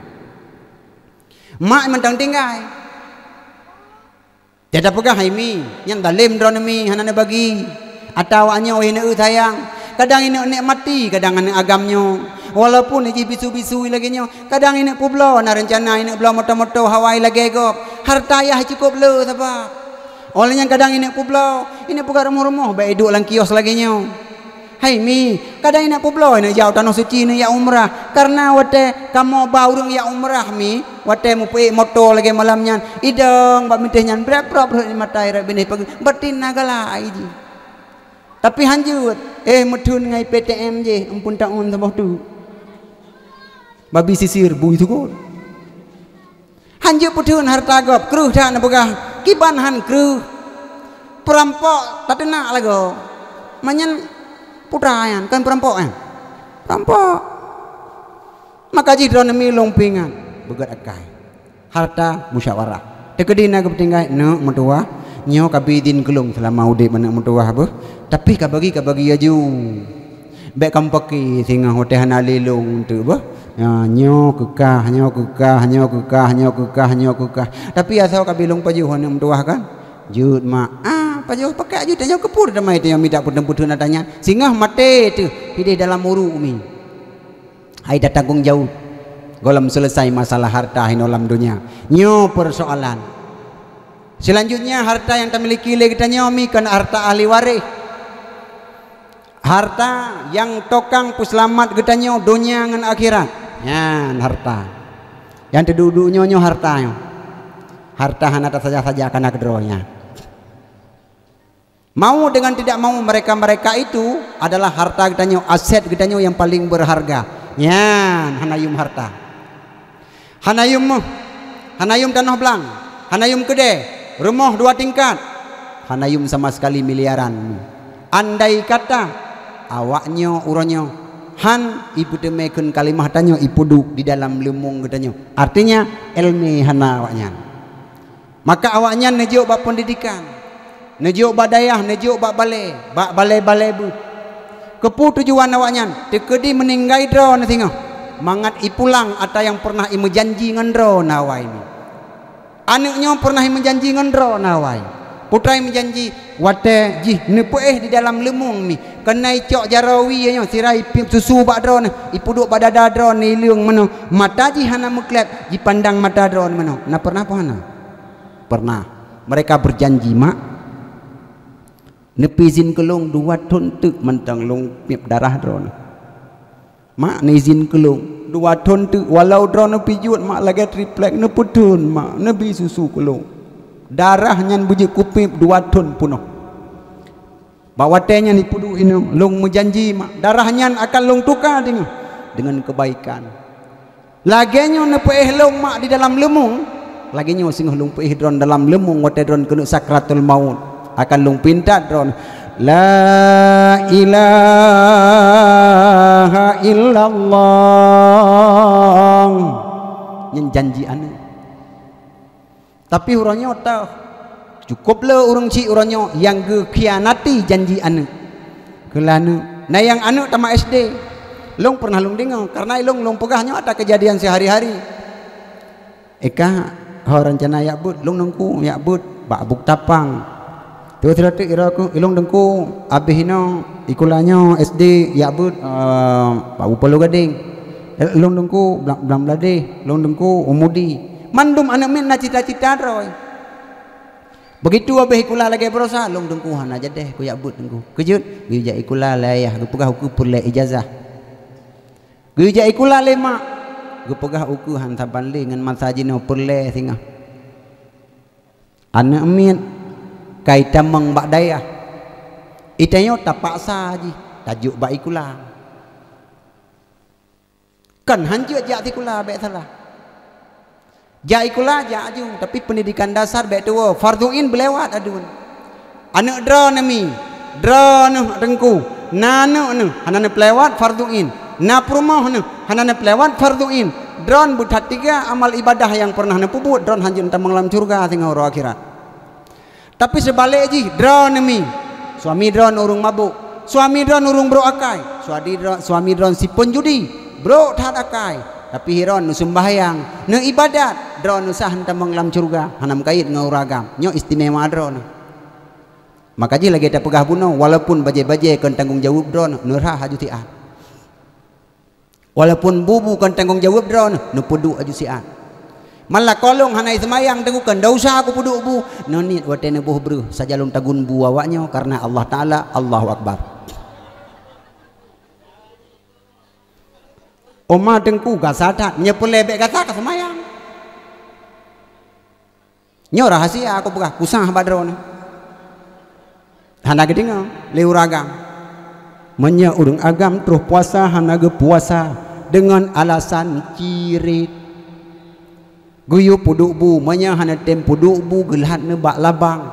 Mak mentang tinggai. Tidak pegah hai mi. Yang dalim ron mi hanane bagi. Atau anyo ini sayang. Kadang ini mati, kadang ini agamnya. Walaupun ini bisu-bisu lagi nyo, kadang ini pubelau, na rencana ini belau moto-moto Hawaii lagi go. Harta ya cukup le sebab. Olehnya kadang ini pubelau, ini bukan rumah-rumah, baik duduk lang kios lagi nyo. Hai mi, kadang ini pubelau ini jauh tanah suci ini ya umrah. Karena wate kamu baurung ya umrah mi, wate mupi moto lagi malamnya. Idong bak mitihnya berapa ini matai benih pagi, betin nagala aiji. Tapi hanjut, medun ngai PTM je, ampun taun sabah tu. Babi sisir bui tu kol. Hanjut putun harta gop, kruh dah nak begah, kiban han kruh. Perampok tak nak lagu. Manyan putrayan kan perampok kan. Perampok. Maka jidron milong pingan, begat akai. Harta musyawarah. Tekadina kepentingan no mertua, nyo kabidin kelung selama udip anak mertua apa. Tapi kabagi aju. Baik kampaki singa hotel hana lelong tu bah. Ya, nyo kekah. Tapi asal kabilong pajuh yang mentuah kan. Jud mak. Pajuh pakai jud tanya kepur damai tu yang minta putun nadanya. Singa mate tu pilih dalam muru umi. Hai dah tanggung jauh. Golam selesai masalah harta hinolam dunia. Nyo persoalan. Selanjutnya harta yang kita miliki lagi kita nyomi kan harta ahli waris. Harta yang tokang puselamat kita nyo dunia dengan akhirat. Yan harta. Yang terduduk nyo harta nyo. Harta hanata saja karena kedronya. Mau dengan tidak mau mereka itu adalah harta kita nyo, aset kita nyo yang paling berharga. Yan hanayum harta. Hanayum tanah belang. Hanayum gede. Rumah 2 tingkat. Hanayum sama sekali miliaran. Andai kata awaknya uronyo han ibu temekun kalimah tanyo ipuduk di dalam lemung gedanyo. Artinya ilmi hana awaknya. Maka awaknya nejuk bak pendidikan, nejuk bak dayah, nejuk bak balai bu. Kepu tujuan awaknya tekedi meninggai dro na tengok. Mangat ipulang ata yang pernah imu janji ngendro nawai ni. Anaknya pernah imu janji ngendro nawai. Putra imu janji wate ji nepueh di dalam lemung mi. Kena icok jarawi nya sirai susu bak dron ipuduk pada dron ni liung mano. Mata ji hana meklep ji pandang mata dron mano. Na pernah apa hana? Pernah. Mereka berjanji mak nepizin kelung 2 ton tuk mentang long pip darah dron. Mak nezin kelung 2 ton tu walau drone pijut mak lagi triplek ne putun mak nebi susu kelung darah nyan buji kupip 2 ton punoh. bawatenya ni pudu inu long menjanji mak darahnya akan long tukar dengan kebaikan. Laginya ne peih long mak di dalam lemung, laginya sing long peih dron dalam lemung wate dron kena sakratul maut akan long pintat dron la ilaha illallah nyen janji ane. Tapi urangnya tahu cukuplah orang cik orangnya yang khianati janji ane kelana. Nah yang ane tamat SD long pernah long dengar karena long pegahnya ada kejadian sehari-hari. Eka rencana ya bud long nengku ya bud bak buk tapang tiba-tiba iraku ilong dengku abih hino ikulanya SD ya bud bak upalo gading long dengku blam blade long dengku umudi mandum anak min na cita-cita roy. Begitu abih ikula lagi berusaha long dengkuhan aja deh ku ya bud dengku kejut bija ikula layah gu pegah uku perle ijazah bija ikula lema gu pegah uku hantaban li ngan masajino perle singa anak min kaita meng bak daya itanyo tapaksa ji tajuk bak ikula kan hanjut jak tikula baik salah jak ikula jak aju tapi pendidikan dasar baik tua farduin belewat adun anak drone mi drone dengku nanu nu hanane pelewat farduin na prumah nu hanane pelewat farduin drone butat tiga amal ibadah yang pernah ne pubut drone hanjut tamang lam surga tinggal ro akhirat. Tapi sebalik ji drone mi suami drone urung mabuk, suami drone urung bro akai, suami drone si penjudi bro tak akai, tapi hiron nu sembahyang nu ibadat drone usah hentam menglam surga hanam kait ngau ragam nyo istimewa drone. Maka ji lagi ada pegah buno walaupun baje-baje kan tanggung jawab drone nu rah aju tiat, walaupun bubu kan tanggung jawab drone nu pudu aju siat. Malah kolong hanai semayang tegukan dausa aku puduk bu nonit watene buh bru sajalum tagun bu awaknya karena Allah Ta'ala Allahu Akbar. Oma dengku gasadat nyepelebek gasa ke semayang nyo rahasia aku pegah kusah badron hana gedinga leur agam menya urang agam terus puasa hana ge puasa dengan alasan cirit guyu puduk bu manya hana tem puduk bu gelhat ne bak labang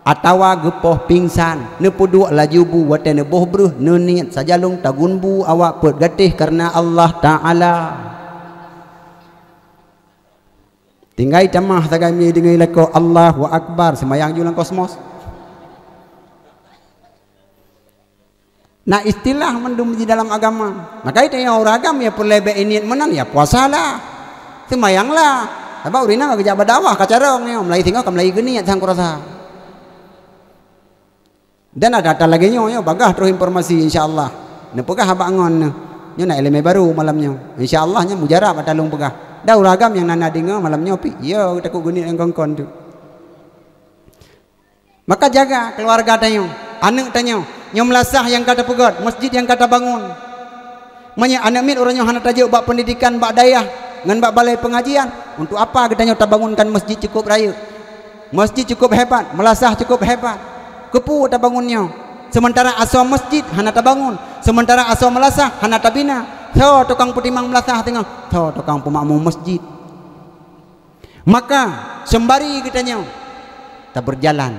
atawa gepoh pingsan ne puduk laju bu wate ne boh bruh ne niat sajalung tagun bu awak put gatih karena Allah Ta'ala tinggai camah tagami dengai leko Allahu Akbar semayang julang kosmos. Nah istilah mendum di dalam agama maka itu yang orang agama ya perlebek niat menan ya puasalah semayanglah apa urina kerja badawah kacarong ni mulai tinggal mulai geni sang kurasa dan ada lagi nyo bagah terus informasi insyaallah ne pegah abangon nyo na eleme baru malamnya insyaallah nya mujarab ada lung pegah da uragam yang nana dengar malamnya pi yo takut geni engkon tu maka jaga keluarga tanyo anak tanyo nyo melasah yang kata pegot masjid yang kata bangun manya anak mit orangnya hana tajuk bak pendidikan bak dayah ngan bak balai pengajian untuk apa katanya tak bangunkan masjid cukup raya masjid cukup hebat melasah cukup hebat kepu tak bangunnya sementara asal masjid hana tak bangun sementara asal melasah hana tak bina so tukang putimang melasah tengah so tukang pemakmum masjid maka sembari katanya tak berjalan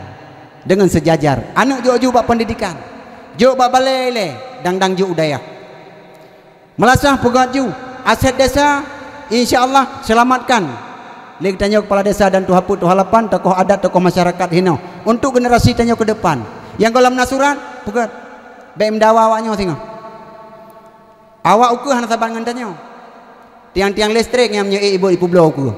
dengan sejajar anak jo bak pendidikan jo bak balai le dang jo udaya melasah pegat ju aset desa insyaallah selamatkan. Lagi tanya kepala desa dan tuhapu tuhalapan tokoh adat tokoh masyarakat hino untuk generasi tanya ke depan. Yang kolam nasuran bukan BM dawa awaknya tengok. Awak uku hana saban ngan tanya. Tiang-tiang listrik yang punya ibu belau uku.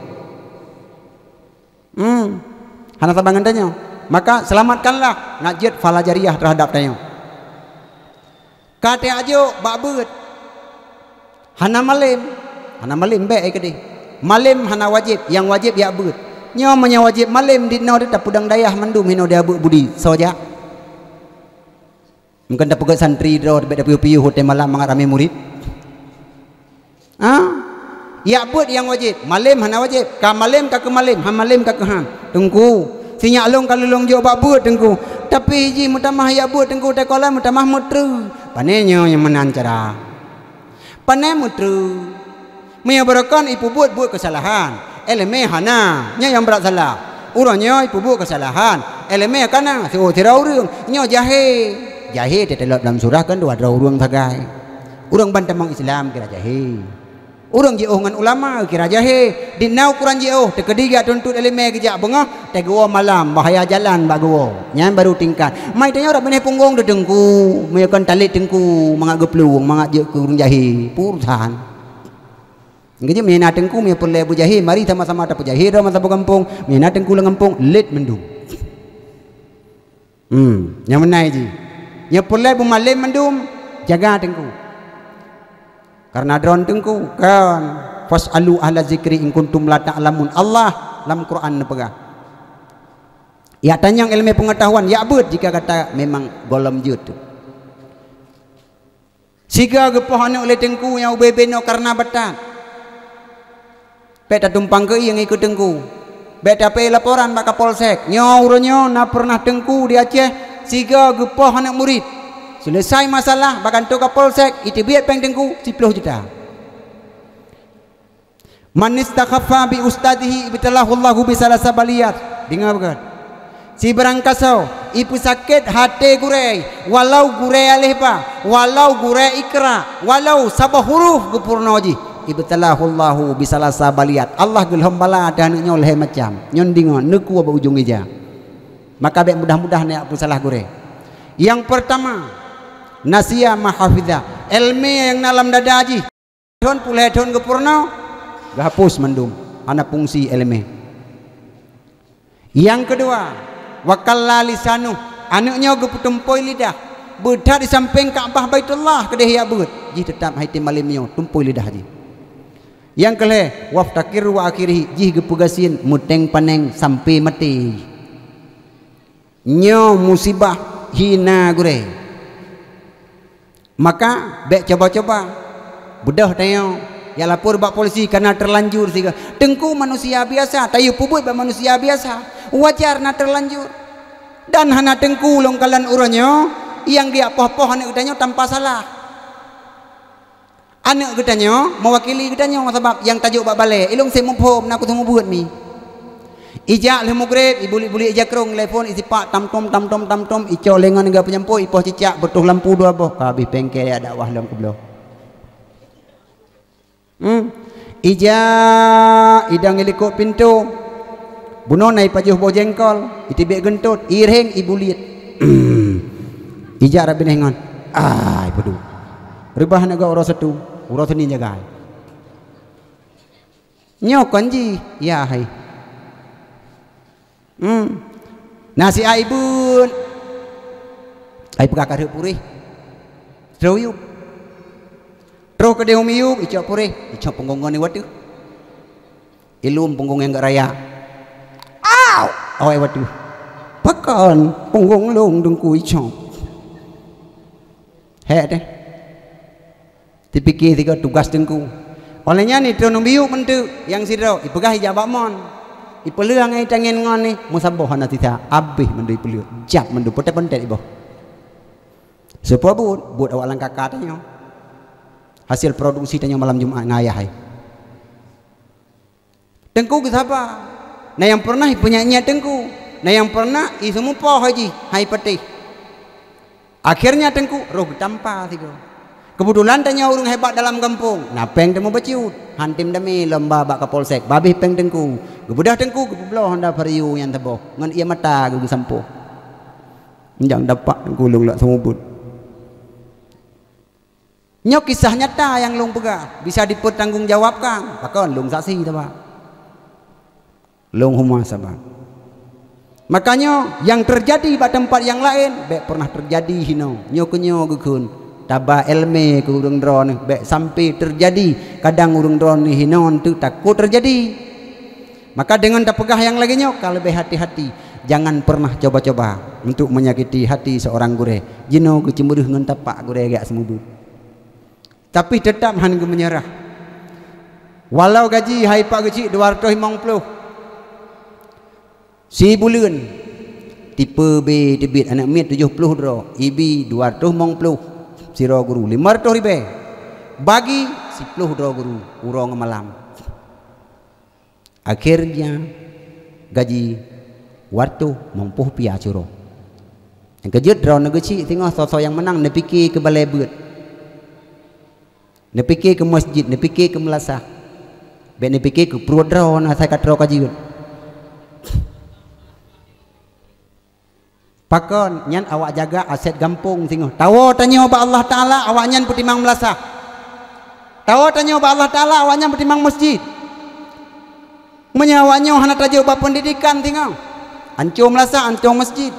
Hana saban ngan tanya. Maka selamatkanlah najid falajariah terhadap tanya. Kate ajo babut. Hana malim baik ke malim hana wajib yang wajib ya abut nyo menya wajib malim di no da pudang dayah mandum hino dia abut budi soja mungkin da pegat santri do da piu-piu hotel malam mangarame murid ya abut yang wajib malim hana wajib ka malim ka ke malim ha malim ka ke han tunggu Tinyak long kalau long jo bak buat tengku. Tapi ji mutamah ya buat tengku tak kala mutamah mutru. Panenyo yang menancara. Panai mutru. Maya berakan ipu buat kesalahan. Eleme hana nya yang berat salah. Urangnya ipu buat kesalahan. Eleme kana so tira urang nyo jahe. Jahe tetelot dalam surah kan dua urang tagai. Urang bantamang Islam kira jahe. Urang jauh dengan ulama kira jahe dinau Quran jauh tekediga tuntut eleme kejak bengah tegowo malam bahaya jalan bagowo nyan baru tingkat mai tanya ora meneh punggung dedengku meyakan talit tengku mangak geplung mangak je kurang jahe pursan ngejek mena tengku me perle bu jahe mari sama-sama ta jahe ro masa kampung mena tengku lengampung lit mendung yang menai ji nya perle bu malim mendum jaga tengku karena drone tengku kan fasalu ahla zikri in kuntum la ta'lamun Allah dalam Quran nepegah ya tanyang ilmu pengetahuan ya bet jika kata memang golem jut siga gepohane oleh tengku yang ubebeno karena betat peta tumpang ke yang ikut tengku beta pe laporan baka polsek nyaurnya na pernah tengku di Aceh siga gepohane murid selesai masalah bahkan tu ke polsek itu biar peng tengku 10 juta man istakhaffa bi ustadihi ibtalahu Allahu bi salasa baliyat dengar begat si berangkasau ipu sakit hati gurei walau gurei alih pa walau gurei ikra walau sabah huruf gepurnoji ibtalahu Allahu bi salasa baliyat Allah gelham bala dan nyoleh macam nyondingon neku ba ujung ija maka baik mudah-mudahan ya apu salah gurei yang pertama Nasia mahafidha ilmu yang dalam dada haji thon pulai thon gepurno gahapus mendum anak fungsi ilmu yang kedua wakalla lisanu anaknya geputumpoi lidah bedah di samping Ka'bah Baitullah kedeh ya bet ji tetap haiti malimnya tumpoi lidah haji yang kelih waftakir wa akhirih ji gepugasin muteng paneng sampai mati nyo musibah hina gure maka bek coba-coba bedah tayo ya lapor bak polisi karena terlanjur sehingga tengku manusia biasa tayo pubut bak manusia biasa wajar na terlanjur dan hana tengku longkalan uranyo yang dia poh-poh anak gedanya tanpa salah anak gedanya mewakili gedanya sebab yang tajuk bak balik ilung saya mumpom nak aku buat mi ijak le mugrib ibuli-buli ijak krong telefon isi pak tam-tom ico lengan enggak penyampo ipoh cicak betuh lampu dua boh kabeh bengkel ya dakwah dalam kublo ijak idang ilikuk pintu buno nai pajuh boh jengkol itibek gentut ireng ibulit ijak rabin hengon ai pedu ribah naga ora satu ora seni jaga nyokon ji ya hai nasi aibun ai pegakar purih troyuk tro kedeh umiyuk icok purih icok punggungan ni watu ilum punggung yang gak raya aw awai watu pakan punggung long dengku icok hek deh dipikir tiga tugas dengku olehnya ni tro umiyuk mentu yang sidro ipegah hijab mon ipeluang ai tangen ngon ni musaboh ana tita abih mendui peleu jak mendu potet-potet iboh sepua buat awak lang kakak tanya hasil produksi tanya malam Jumat ngayah ai tengku ke siapa nah yang pernah penyanyi tengku nah yang pernah semua poh haji hai peti akhirnya tengku roh tanpa tiga kebetulan tanya orang hebat dalam kampung nah peng temu baciut hantim demi lomba bak kapolsek babih peng tengku gebudah tengku gebloh honda pariu yang teboh ngan ia mata gugu sampo njang dapat gulung lak semubut nyok kisah nyata yang long pegah bisa dipertanggungjawabkan pakon long saksi taba long humah sabab makanya yang terjadi pada tempat yang lain bek pernah terjadi hino nyokunyo gukun tabah elme ke urang drone bek sampai terjadi kadang urang drone hinon tu takut terjadi maka dengan tapegah yang laginya kalau lebih hati-hati jangan pernah coba-coba untuk menyakiti hati seorang gure jino kecemburuh ngan tapak gure gak semubut tapi tetap han menyerah walau gaji hai pak gaji 250 si bulan tipe B debit anak mit 70 dro IB 250 siro guru 500 ribu bagi 10 dro guru urang malam akhirnya gaji waktu mampu pia curo yang kejut dro negeci tengok sosok yang menang dia fikir ke balai beut dia fikir ke masjid dia fikir ke melasah dia fikir ke perut dro nah saya kata dro kaji pakon nyan awak jaga aset gampung tengok tahu tanya ba Allah Ta'ala awak nyan putimang melasah tahu tanya ba Allah Ta'ala awak nyan putimang masjid menyawanya hana tajuk ba pendidikan tengok ancung melasah ancung masjid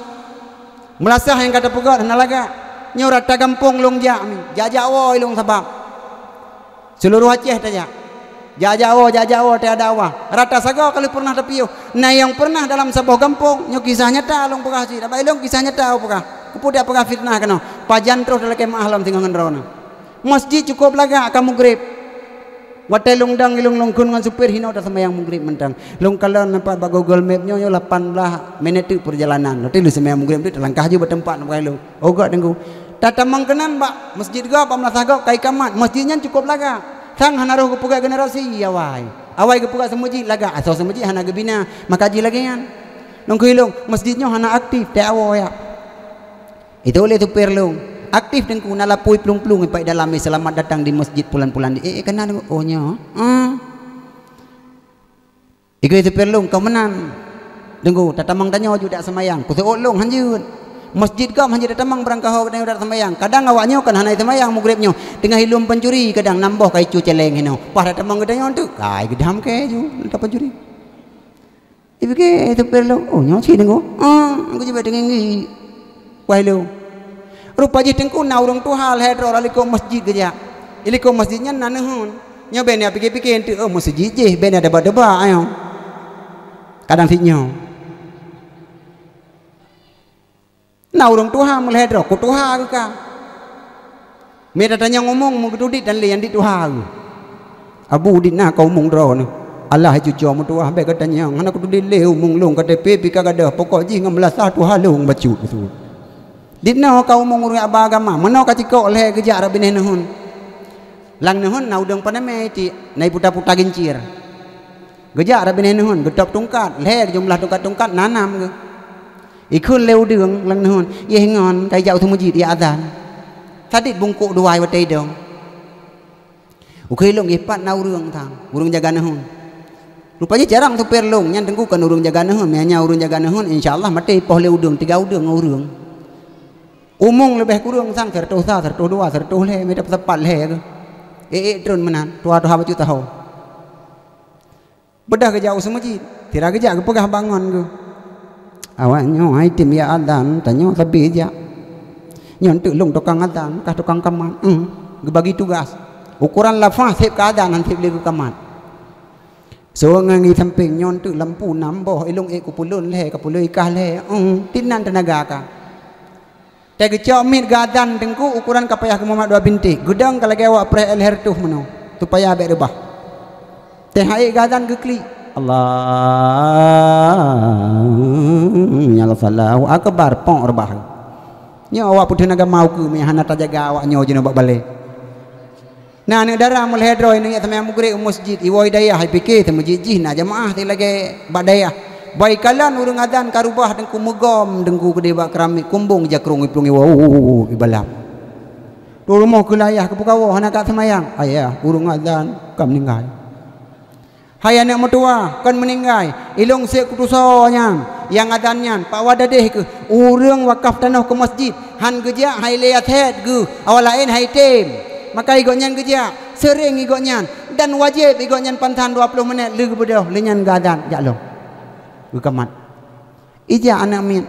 melasah yang kata pegat hana laga nyo rata gampung long jajak wo ilung sabab seluruh Aceh tajak jajak wo tiada awah rata saga kalau pernah tapiu nah yang pernah dalam sebuah kampung nyo kisah nyata long pegah si dapat ilung kisah nyata pegah kepudak pegah fitnah kena pajan terus dalam kemah alam tinggal ngendrona masjid cukup laga kamu grip watai long dang ilung long kun ngan supir hino dah semayang mugrib mentang long kalau nampak ba Google Map nyo 18 minit tu perjalanan nanti lu semayang mugrib tu langkah je bertempat nak lu ogak dengku tata mangkenan ba masjid ga ba melasah ga kai kamat masjidnya cukup laga sang hana roh kepuga generasi awai kepuga semuji laga asal semuji hana gebina makaji lagi kan long kuilung masjidnya hana aktif tak awo ya itu oleh tu perlung aktif dengku nalapui plung-plung pai dalam selamat datang di masjid pulan-pulan di kena oh nya itu perlung kau menan dengku tatamang tanya juga semayang ku seolong hanjut masjid kau hanjut tatamang berangkah dan udah semayang kadang awaknya kan hana semayang mugribnya tengah hilum pencuri kadang nambah kai cu celeng hino pah tatamang gedanya tu kai gedam ke ju tak pencuri ibu ke itu perlung oh nya si dengku aku coba dengi wah lu rupa je tengku na urang tu hal hedro aliko masjid geja iliko masjidnya nanehun nya ben ya pikir-pikir ente masjid je ben ada deba ayo kadang sinyo na urang tu hal hedro ku tu hal ka me datanya ngomong mu gedudit dan lian di tu hal abu dinna kau mung dro ni Allah cucu mu tu be katanya ngana ku dudit leu mung long KTP pika gadah pokok ji ngamelasah tu halung bacu tu Dina kau mengurus agama, mana kau cikok leh kerja Arab ini nahun, lang nahun na udang paname ti, nai puta-puta gincir, kerja Arab ini nahun, getop tungkat, leh jumlah tungkat nanam ke, ikut leu udang lang nahun, ye ngon kai jauh tu masjid ya adan, tadi bungkuk dua watai dong, ukilong ipat na urang tang, urang jaga nahun, rupanya jarang tu perlong, yang tengku kan urang jaga nahun, hanya urang jaga nahun, insyaallah mati poh leu udang 3 udang urang. Umung lebih kurang sang sertuh dua sertuh le me dapat tepat le ke drone menan tua baju tahu bedah ke jauh semajid tira ke jak pegah bangun ke awaknya ai tim ya adan tanya lebih ja nyontek long tukang adan kah tukang kamat bagi tugas ukuran lafaz sep ke adan nanti beli ke kamat so ngangi samping nyontek lampu namboh ilung ku pulun le ka pulun ikah le tinan tenaga ka tege cok mit gadan tengku ukuran kapayah ke Muhammad 2 binti gudang kalau awak pre el hertuh meno tu payah abek rebah teh hai gadan ke kli Allah ya Allahu akbar pong rebah nya awak putih naga mau ke me hana tajaga awak nyo jeno bak balik nah ne darah mul hedro ini ya sampai mugri masjid iwo hidayah hai pikir te masjid jih na jamaah te lagi badayah baik kalian urang adan karubah dengku megom dengku gede bak keramik kumbung jakrung iplungi wow ibalap tu rumah kelayah ke pukawo hana kat semayang ayah urang adan kam meninggal hai anak mertua kan meninggal ilung sek kutusonya yang adannya pak wadadeh ke urang wakaf tanah ke masjid han geja hai leathet ge awal lain hai tem maka igonyan geja sering igonyan dan wajib igonyan pantan 20 menit leuh bedoh lenyan gadan jaklong kamat ija anak min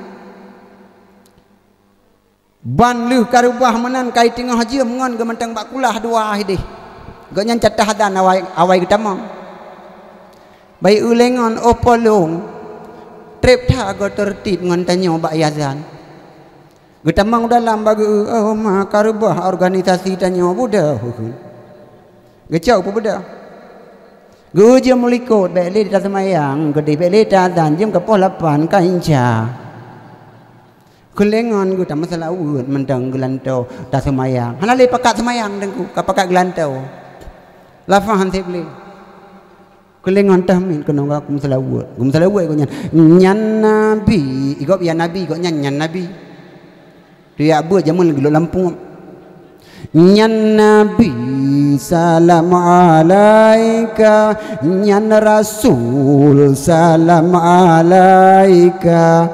ban leuh karubah menan kai tengah haji mengon gementang bakulah dua hidih gonyan catah dan awai getamang bai ulengon opolong trip tha go tertib ngan tanyo bak yazan getamang dalam bagi ma karubah organisasi tanyo budak gecau pu budak Gu je mulikot beli dah semayang, gede beli dah dan jam ke polapan kainca. Kulengan gu tak masalah urut mendang gelantau dah semayang. Hana le pakat semayang dengku, ka pakat gelantau. Lafahan saya beli. Kulengan tahmin kena aku masalah urut. Gu masalah urut gu nyan nabi, igop ya nabi, igop nyan nabi. Tu ya buat jamun lagi Lampung. Nyan nabi salam alaika, nyan rasul salam alaika.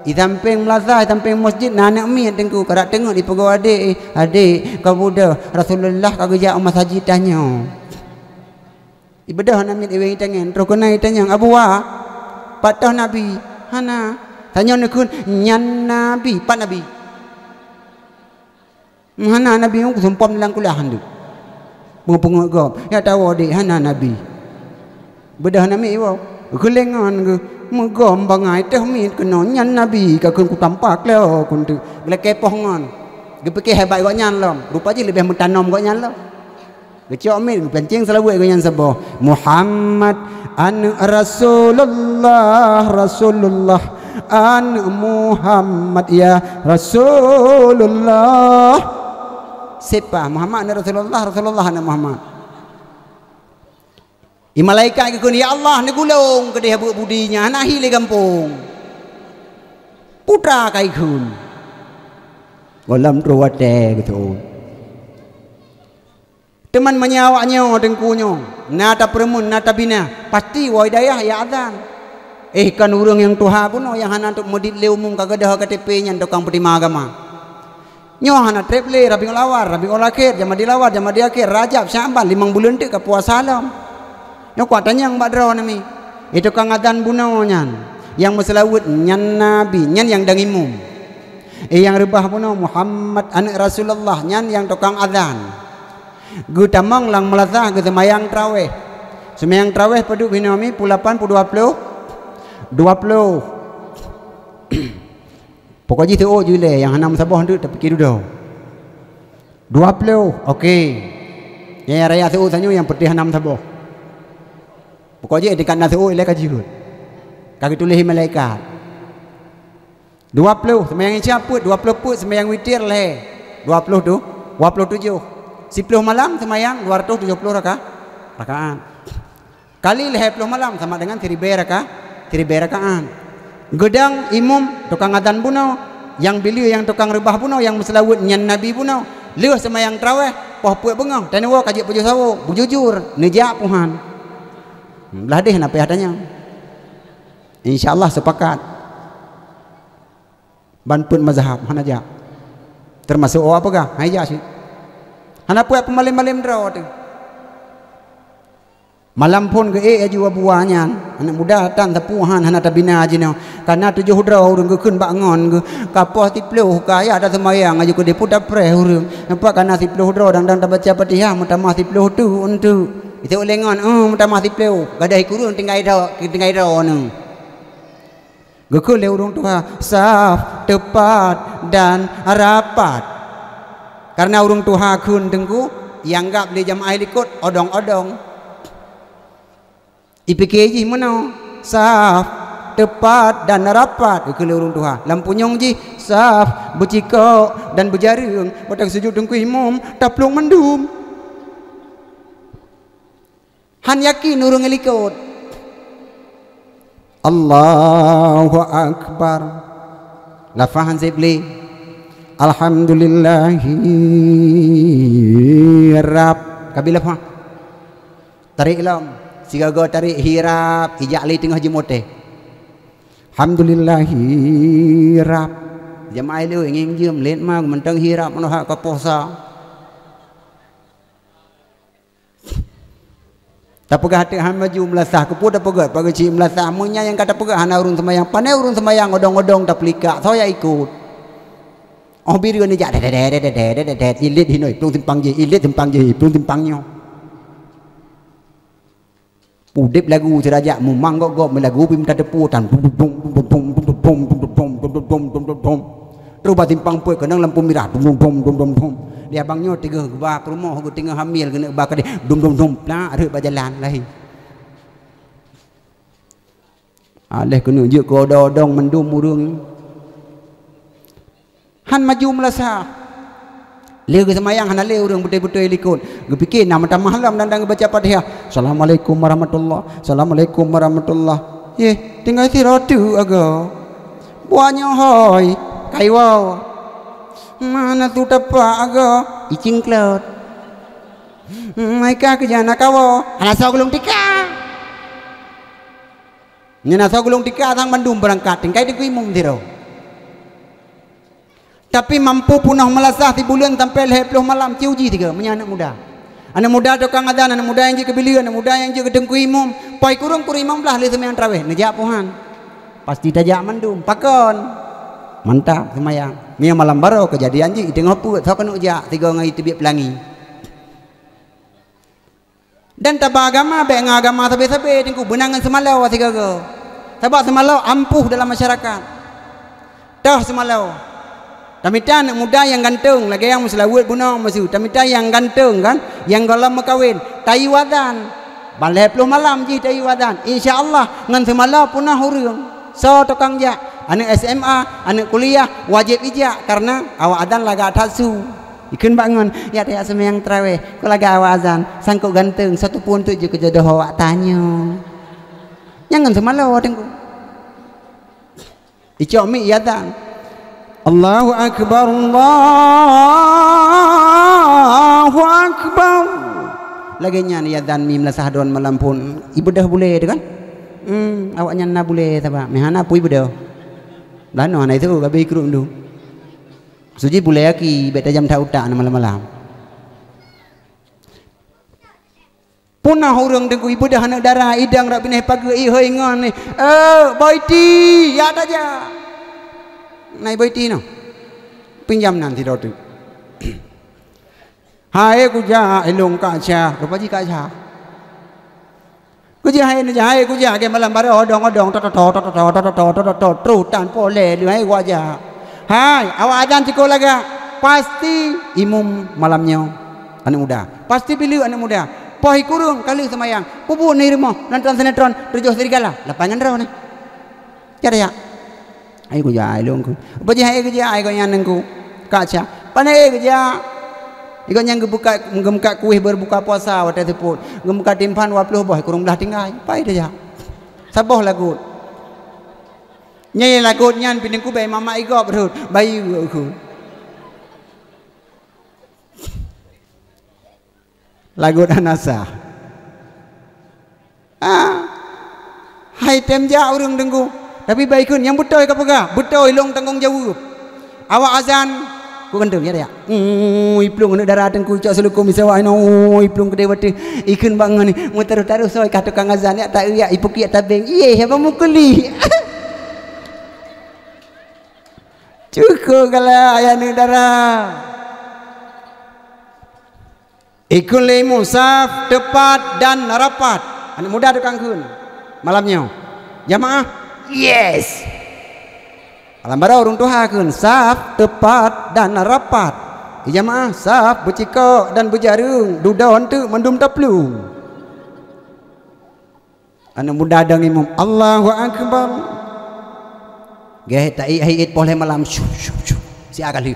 Itamping melazah, itamping masjid nanak mi tengku karak tengok di pegawai adik kau budak Rasulullah kau gejak umat haji tanya. Ibadah namit iwe tangan terus kena tanya Abu Wa patah nabi hana tanya nekun nyan nabi pat nabi. Hana nabi aku sumpah dalam kuliah handu. Pengut gop. Ya tahu adik hana nabi. Bedah nami iwa. Kelengan ke megom bangai teh mi kena nyan nabi ka kun ku tampak leo kun tu. Gele kepoh ngon. Ge pikir hebat gok nyan lom. Rupa je lebih mentanom gok nyan lom. Ge cok mi pencing selawe gok nyan sabo. Muhammad an Rasulullah Rasulullah an Muhammad ya Rasulullah. Siapa Muhammad dan Rasulullah dan Muhammad. Malaikat ke ya Allah ni gulung ke dia budinya nahi le kampung. Putra kai kun. Golam ruwate gitu. Teman menyawaknya dengkunyo. Nata permun nata bina pasti wa hidayah ya azan. Kan urang yang tuha pun yang hana untuk modit le umum kagadah KTP nya tukang petima agama. Nyohana treble rabi lawar rabi akhir jama dilawar jama di akhir Rajab Syaban 5 bulan tu ke puasa lam. Nyo kuatanya yang badra nami. Itu kang adzan bunau nyan. Yang meselawut nyan nabi, nyan yang dangimum. Yang rebah bunau Muhammad anak Rasulullah nyan yang tukang adzan. Gu tamang lang melazah ke semayang traweh. Semayang traweh padu binami pulapan pu 20. Pokoknya tu jule yang hanam sabah tu tapi kira dah. 20. Okey. Yang raya tu tanya yang putih hanam sabah. Pokoknya dekat nasu ile kaji. Kaki tulis malaikat. 20 sembahyang isya put 20 put sembahyang witir leh. 20 tu 27. 10 malam sembahyang 270 rakaat. Kali leh 10 malam sama dengan 1000 rakaat. Gedang imum tukang adzan punau, yang beliau yang tukang rebah punau, yang meselawut nyan nabi punau. Leuh semayang traweh, poh puak bengong, tanya wa kajik puju sawo, bujujur, nejak puhan. Belah deh napa adanya. Insyaallah sepakat. Banpun mazhab hanaja. Termasuk apa gah? Haja sih. Hana puak pemalim-malim draw tu. Malam pun ke aju buahnya anak muda tan tapuhan hana tabina ajino karena 7 hudra urang ke keun bangon ke kapoh tipluh kaya ada semayang aju ke deput dapre urang nampak kana tipluh hudra dang baca Fatihah mutamah tipluh tu untuk itu lengon mutamah tipluh gadai kurun tinggai dah nu gekeun le urang tuha saf tepat dan rapat karena urang tuha keun tengku yang gap di jamaah likut odong-odong IPK mana saf tepat dan rapat ke urung tuha lampu nyong ji saf bercikau dan berjaring batang sujud dengku imam taplung mendum han yakin urung elikot Allahu akbar lafahan zibli alhamdulillahi rab kabila fa tarik lam siga go tarik hirap ijak li tengah jemote alhamdulillahi rab jamaah lu ingin jem len ma mentang hirap mano hak ka puasa tak pegah hati han maju melasah ke pun tak pegah pagi ci melasah munya yang kata pegah han urun sembayang pandai urun sembayang odong-odong tak pelika saya ikut oh biru ni jak ilit hinoi plung timpang je ilit timpang je plung timpangnya udip lagu cerajak mumang gok melagu pim tak depu tan terus timpang puai kenang lampu merah dia abangnya tiga bah rumah aku tinggal hamil kena bah kade dum nah ada berjalan lain alih kena je ko odong mendum urang han maju melasa le ke semayang han le urang betul-betul likut ge fikir nama ta malam dan baca Fatihah assalamualaikum warahmatullah assalamualaikum warahmatullah ye tinggal tiratu aga buahnya hoi kaiwau mana tu tepak aga icing cloud mereka kejana kawo anasa gulung tika nyana sa gulung tika thang Bandung berangkat tingkai di kuimum tiro tapi mampu punah melasah di bulan sampai 10 malam ciuji tiga menyana anak muda tukang adan anak muda yang je kebilian anak muda yang je kedeng kuimum pai kurung kurimam lah le semayang traweh nejak pohan pasti tajak mandum pakon mantap semayang mia malam baru kejadian je tengok pu thok kena jak tiga ngai tibik pelangi dan tabah agama baik agama sabe-sabe tingku benangan semalau tiga ke sebab semalau ampuh dalam masyarakat dah semalau tamita anak muda yang ganteng lagi yang muslawat bunang masu tamita yang ganteng kan yang galam makawin tayi wadan balai 10 malam je tayi wadan insyaallah ngan semalau punah urang so tukang jak anak SMA anak kuliah wajib ijak karena awak adan laga tasu ikun bangun ya dia semayang traweh ko laga awak azan sangkut ganteng satu pun tu je kejodoh awak tanya jangan semalau tengku icok mi yadan Allahu akbar Allahu akbar lagi nyan yadan mi melasah don malam pun ibu dah boleh kan awaknya na boleh taba mehana pu ibu dah lano na itu gabe ikrum du suji boleh aki beta jam ta utak malam-malam punah urang dengku ibu dah anak darah idang rak pineh pagi heuy ngon ni boyti ya aja nai boyti no pinjam nanti rotu hai ku ja elong ka cha rupa ji ka cha ku ja hai ne ja hai ku ja ke malam bare odong to tru tan pole lu hai wa ja hai awak adan ciko laga pasti imum malamnya anak muda pasti pilih anak muda pohi kurung kali semayang pupu ni rumah nonton sinetron tujuh serigala lapangan raw ni cara ya ai ku ja ai long ku baji hai ku ja ai ko yang nengku kaca panai ku ja iko yang gebuka kuih berbuka puasa wate teput gebuka timpan 20 boh kurung belah tinggal pai dia saboh lagu nyai lagu nyan pinengku bayi mama iko berhut bayi ku lagu anasa hai temja urang dengku tapi baikun yang betul ke pega betul long tanggung jawab awak azan ku kendeng ya iplung anak darah dengku cak selukum misawa ino iplung gede wate ikun bangun ni muter-taruh soy ka tukang azan ya tak ya ipu kiat tabeng iye apa mukuli cukup kalau ayah anak darah ikun le musaf tepat dan rapat anak muda tukang kun malamnya jamaah yes alam bara urung tuhakeun saf tepat dan rapat jamaah saf beciko dan bejarung dudon tu mendum taplu anak muda dang imam Allahu akbar geh tai hayit boleh malam siakan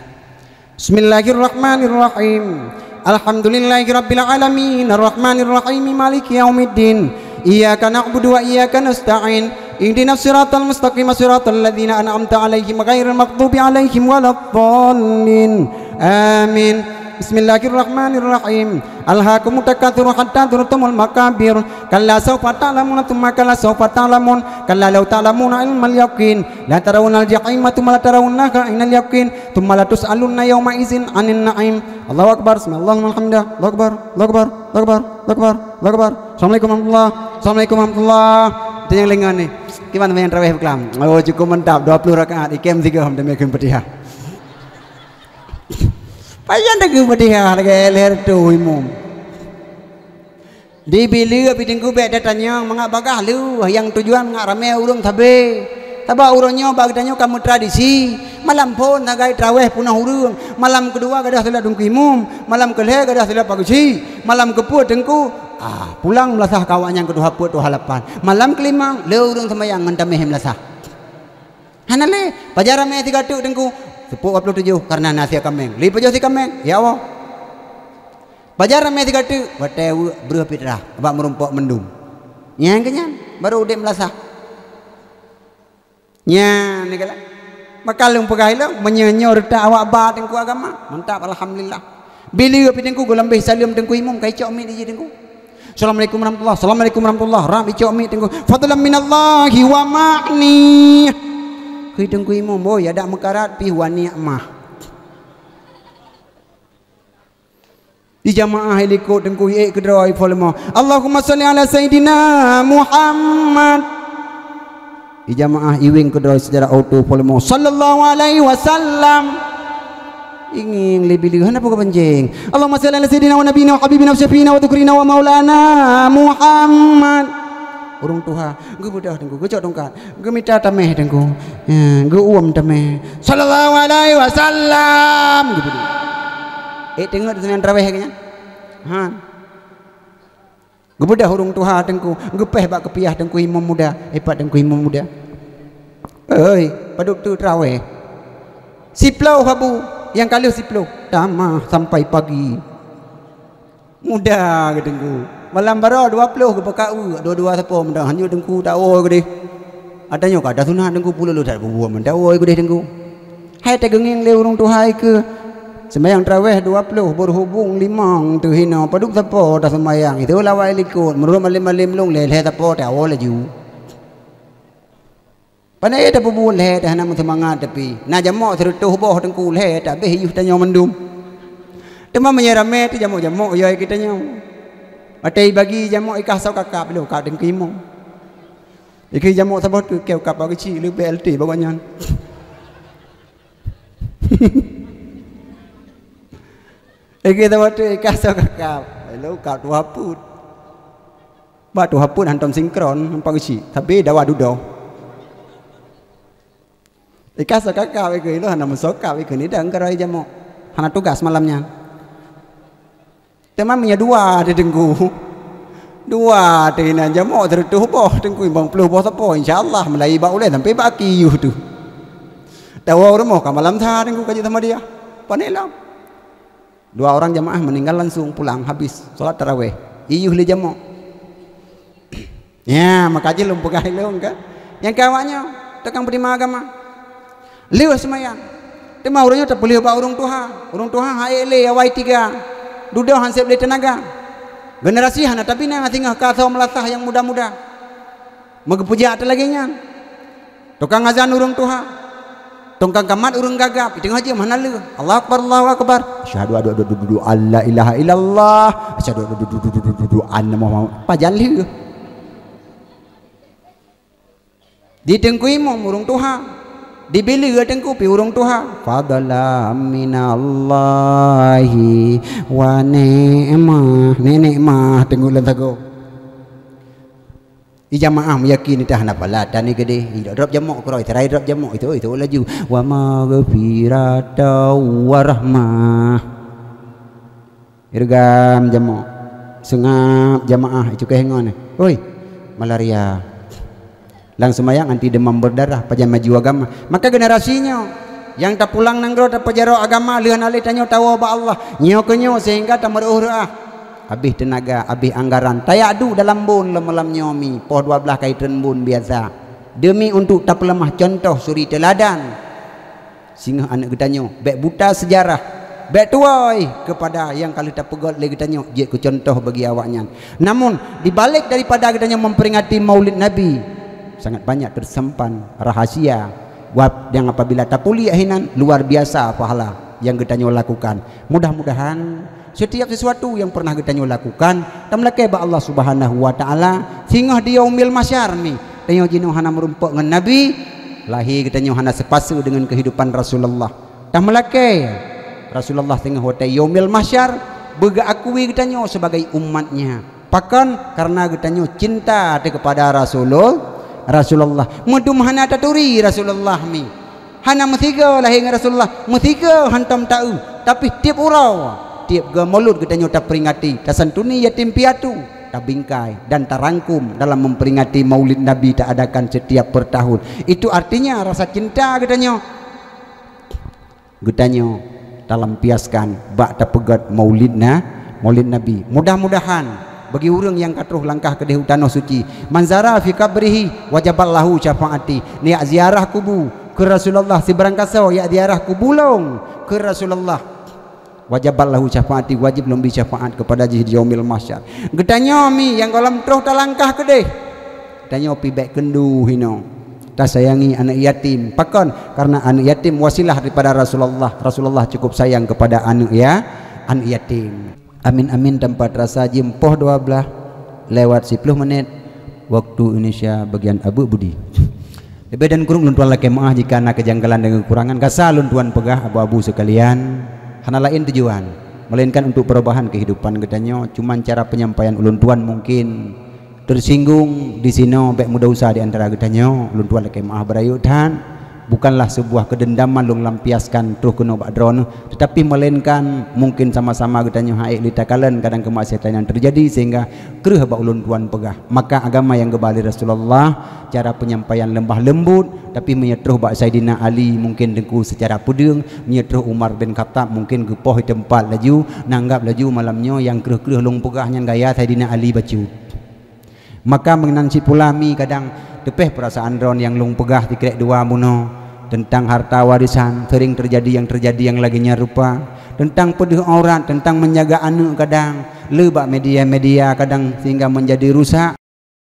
bismillahirrahmanirrahim alhamdulillahirabbil alamin arrahmanirrahim maliki yaumiddin iyyaka na'budu wa iyyaka nasta'in ihdinas siratal mustaqim siratal ladzina an'amta 'alaihim ghairil maghdubi 'alaihim waladdallin amin bismillahirrahmanirrahim alhaakumut takatsur hatta zurtumul maqabir kalla sawfa ta'lamuna thumma kalla sawfa ta'lamun kalla law ta'lamuna ilmal yaqin la tarawunal jahima thumma la tarawunnaha ainal yaqin thumma la tus'alunna yawma idzin 'anil na'im Allahu akbar subhanallah walhamdulillah Allahu akbar Allahu akbar Allahu akbar Allahu akbar Allahu akbar assalamualaikum warahmatullah itu yang lengan ni gimana main tarawih kelam oh cukup mantap 20 rakaat ikem 3 ham demi kem Fatihah payah dah kem Fatihah lagi leher tu imum di bila bidingku bek datanya mengak bagah lu yang tujuan mengak ramai urang tabe tabak urangnya bagdanya kamu tradisi malam pun tagai tarawih punah urang malam kedua gadah salat dengku imum malam kelih gadah salat pagi malam keput dengku pulang melasah kawan yang kedua put tu halapan. Malam kelima le urang sembahyang ngan tameh melasah. Hanale pajar me 3 tu dengku 47 karena nasi kameng. Li pajo si kameng. Ya Allah. Pajar me 3 tu wate beruh fitrah abak merumpok mendum. Nyang kenyan baru udek melasah. Nya ni kala. Makalung pegai lo menyenyor tak awak ba dengku agama. Mantap alhamdulillah. Bila api dengku golambih salam dengku imam kai cok mi di dengku. Assalamualaikum warahmatullahi. Assalamualaikum warahmatullahi. Ram cok mi dengku. Fadlan minallahi wa ma'ni. Kai dengku imam boy ada mekarat pi wa ni'mah. Di jamaah helikot dengku ye kedroi folmo. Allahumma shalli ala sayidina Muhammad. Di jamaah iwing kedoi sejarah auto folmo sallallahu alaihi wasallam ingin lebih lihat apa kepenjing. Allahumma salli ala sayyidina wa nabiyina wa habibina wa syafiina wa dhukrina wa maulana Muhammad. Urung tuha gue budah dengku gue cok dongkat gue minta tameh dengku gue uam tameh sallallahu alaihi wasallam gue budah tengok di sana terawih kayaknya gue budah urung tuha dengku gue peh bak kepiah dengku imam muda hebat dengku imam muda. Oi, paduk tu terawih. Siplau habu, yang kali siplau. Tamah sampai pagi. Muda ke dengku. Malam baru 20 ke pakau, dua-dua siapa mendah hanya dengku tahu ke deh. Adanya ka ada sunah dengku puluh lu tak buat mendah ke deh dengku. Hai tegengeng le urung tuhai ke. Sembayang terawih 20 berhubung 5 tu hina paduk siapa dah sembayang. Itu lawai likut menurut malim-malim long le siapa tahu laju. Pandai dah boleh dah nak semangat tapi nak jamak serutuh boh dengku leh tak beh yuh tanya mendum. Tema menyerame tu jamak-jamak yo kita nya. Atai bagi jamak ikah sau kakap lu ka dengku imam. Iki jamak sabot ke keu kap bagi ci lu BLT baganya. Iki sabot ikah sau kakap. Lu ka tu haput. Ba tu haput hantam sinkron pagi ci tapi dawa dudo. Ikas kakak itu hana musokap itu ni dah engkau jamu hana tugas malamnya. Temamnya 2 di dengku 2 di na jamu tertuh boh dengku bang puluh boh sapo insyaallah mulai bau le sampai baki you tu. Tahu orang mau malam tha dengku kaji sama dia. Panelam 2 orang jamaah meninggal langsung pulang habis solat tarawih. Iyuh le jamu. Ya makaji lumpuh kahilung kan. Yang kawannya tekan berdima agama. Lewat semayang. Tema orangnya tak boleh bawa urung tuha haile awai 3. Duda hansep le tenaga. Generasi hana tapi na tinggal kasau melasah yang muda-muda. Megepuja ada lagi nya. Tukang azan urung tuha. Tukang kamat urung gagap. Itu ngaji mana lu? Allah akbar Allahu akbar. Asyhadu alla ilaha illallah. Asyhadu anna Muhammad. Pajan lu. Di tengku imam urung tuha. Dibeli dengku pi urung tuha fadala minallahi wa ni'mah tengku lentago i jamaah meyakini tah hana pala tani gede drop jamak kroi terai drop jamak itu laju wa maghfirata wa rahmah irgam jamak sengap jamaah itu kehengon oi malaria lang semayang anti demam berdarah pajan maju agama maka generasinya yang tak pulang nanggro tak pajaro agama lihan alih tanyo tahu ba Allah nyo kenyo sehingga tak meruh habis tenaga habis anggaran tayadu dalam bun lemalam nyomi poh 12 kaitan bun biasa demi untuk tak pelemah contoh suri teladan singa anak getanyo bek buta sejarah bek tuai kepada yang kali tak pegot lagi getanyo je ku contoh bagi awaknya namun dibalik daripada getanyo memperingati maulid nabi sangat banyak tersimpan rahasia yang apabila tapuli ahinan luar biasa pahala yang kita lakukan. Mudah-mudahan setiap sesuatu yang pernah kita lakukan tamlakai ba Allah Subhanahu wa taala sehingga di yaumil masyar ni tanyo jino hana merumpuk dengan nabi lahir kita hana sepasu dengan kehidupan Rasulullah tamlakai Rasulullah tengah hotai yaumil masyar bega akui kita sebagai umatnya pakan karena kita cinta kepada Rasulullah mudum hana taturi Rasulullah mi hana metiga lahir Rasulullah metiga hantam tahu tapi tiap urau tiap ga maulud kita nyota peringati tasantuni yatim piatu tak bingkai dan terangkum dalam memperingati Maulid Nabi tak adakan setiap per tahun. Itu artinya rasa cinta katanya dalam piaskan bak tapegat Maulid Nabi. Mudah-mudahan bagi orang yang katruh langkah ke tanah suci, manzara fi kabrihi wajaballahu syafaati, niat ziarah kubu ke Rasulullah si berangkasa ya ziarah kubulong ke Rasulullah, wajaballahu syafaati, wajib lembi syafaat kepada di yaumil mahsyar. Gedanya mi yang kolam terus talangkah kedeh gedanya pi baik kendu hino tak sayangi anak yatim pakon, karena anak yatim wasilah daripada Rasulullah cukup sayang kepada anak yatim. Amin tempat rasa jimpoh 12 lewat 10 menit waktu Indonesia bagian Abu Budi. Lebih dan kurung luntuan laki maah jika ada kejanggalan dan kekurangan kasa luntuan pegah abu-abu sekalian. Hana lain tujuan melainkan untuk perubahan kehidupan katanya. Cuman cara penyampaian ulun tuan mungkin tersinggung di sini baik muda usaha di antara katanya ulun tuan lagi maaf berayutan bukanlah sebuah kedendaman lung lampiaskan terus kena bakdron, tetapi melainkan mungkin sama-sama katanya haik litakalan kadang kemaksiatan yang terjadi sehingga kereh bak ulun tuan pegah. Maka agama yang kembali Rasulullah cara penyampaian lembah lembut tapi menyetruh bak Saidina Ali mungkin dengku secara pudeng, menyetruh Umar bin Khattab mungkin gepoh di tempat laju nanggap laju malamnya yang kereh-kereh lung pegahnya gaya Saidina Ali baju. Maka mengenang cipulami kadang tepeh perasaan dron yang lung pegah dikerek dua muno tentang harta warisan sering terjadi yang laginya rupa, tentang pedih aurat, tentang menjaga anak kadang lebak media-media kadang sehingga menjadi rusak.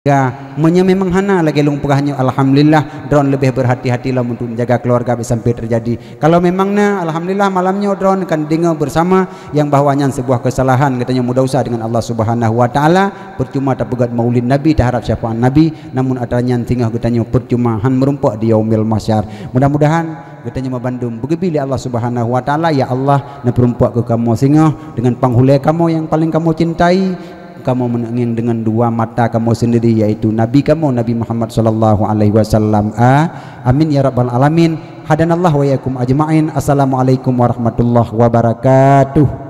Memang hana lagi lung pegahnya. Alhamdulillah drone lebih berhati-hati lah untuk menjaga keluarga sampai terjadi. Kalau memangnya alhamdulillah malamnya drone akan dengar bersama yang bahwanya sebuah kesalahan katanya mudah usah dengan Allah Subhanahu wa taala, percuma tak pegat Maulid Nabi tak harap syafaat Nabi, namun adanya tinggal katanya percuma han merumpak di yaumil mahsyar. Mudah-mudahan katanya membandung begebili Allah Subhanahu wa taala, ya Allah na perumpak ke kamu singa dengan panghulai kamu yang paling kamu cintai, kamu menenging dengan dua mata kamu sendiri yaitu Nabi kamu Nabi Muhammad sallallahu alaihi wasallam. Amin ya rabbal alamin. Hadanallahu wa iyyakum ajmain. Assalamualaikum warahmatullahi wabarakatuh.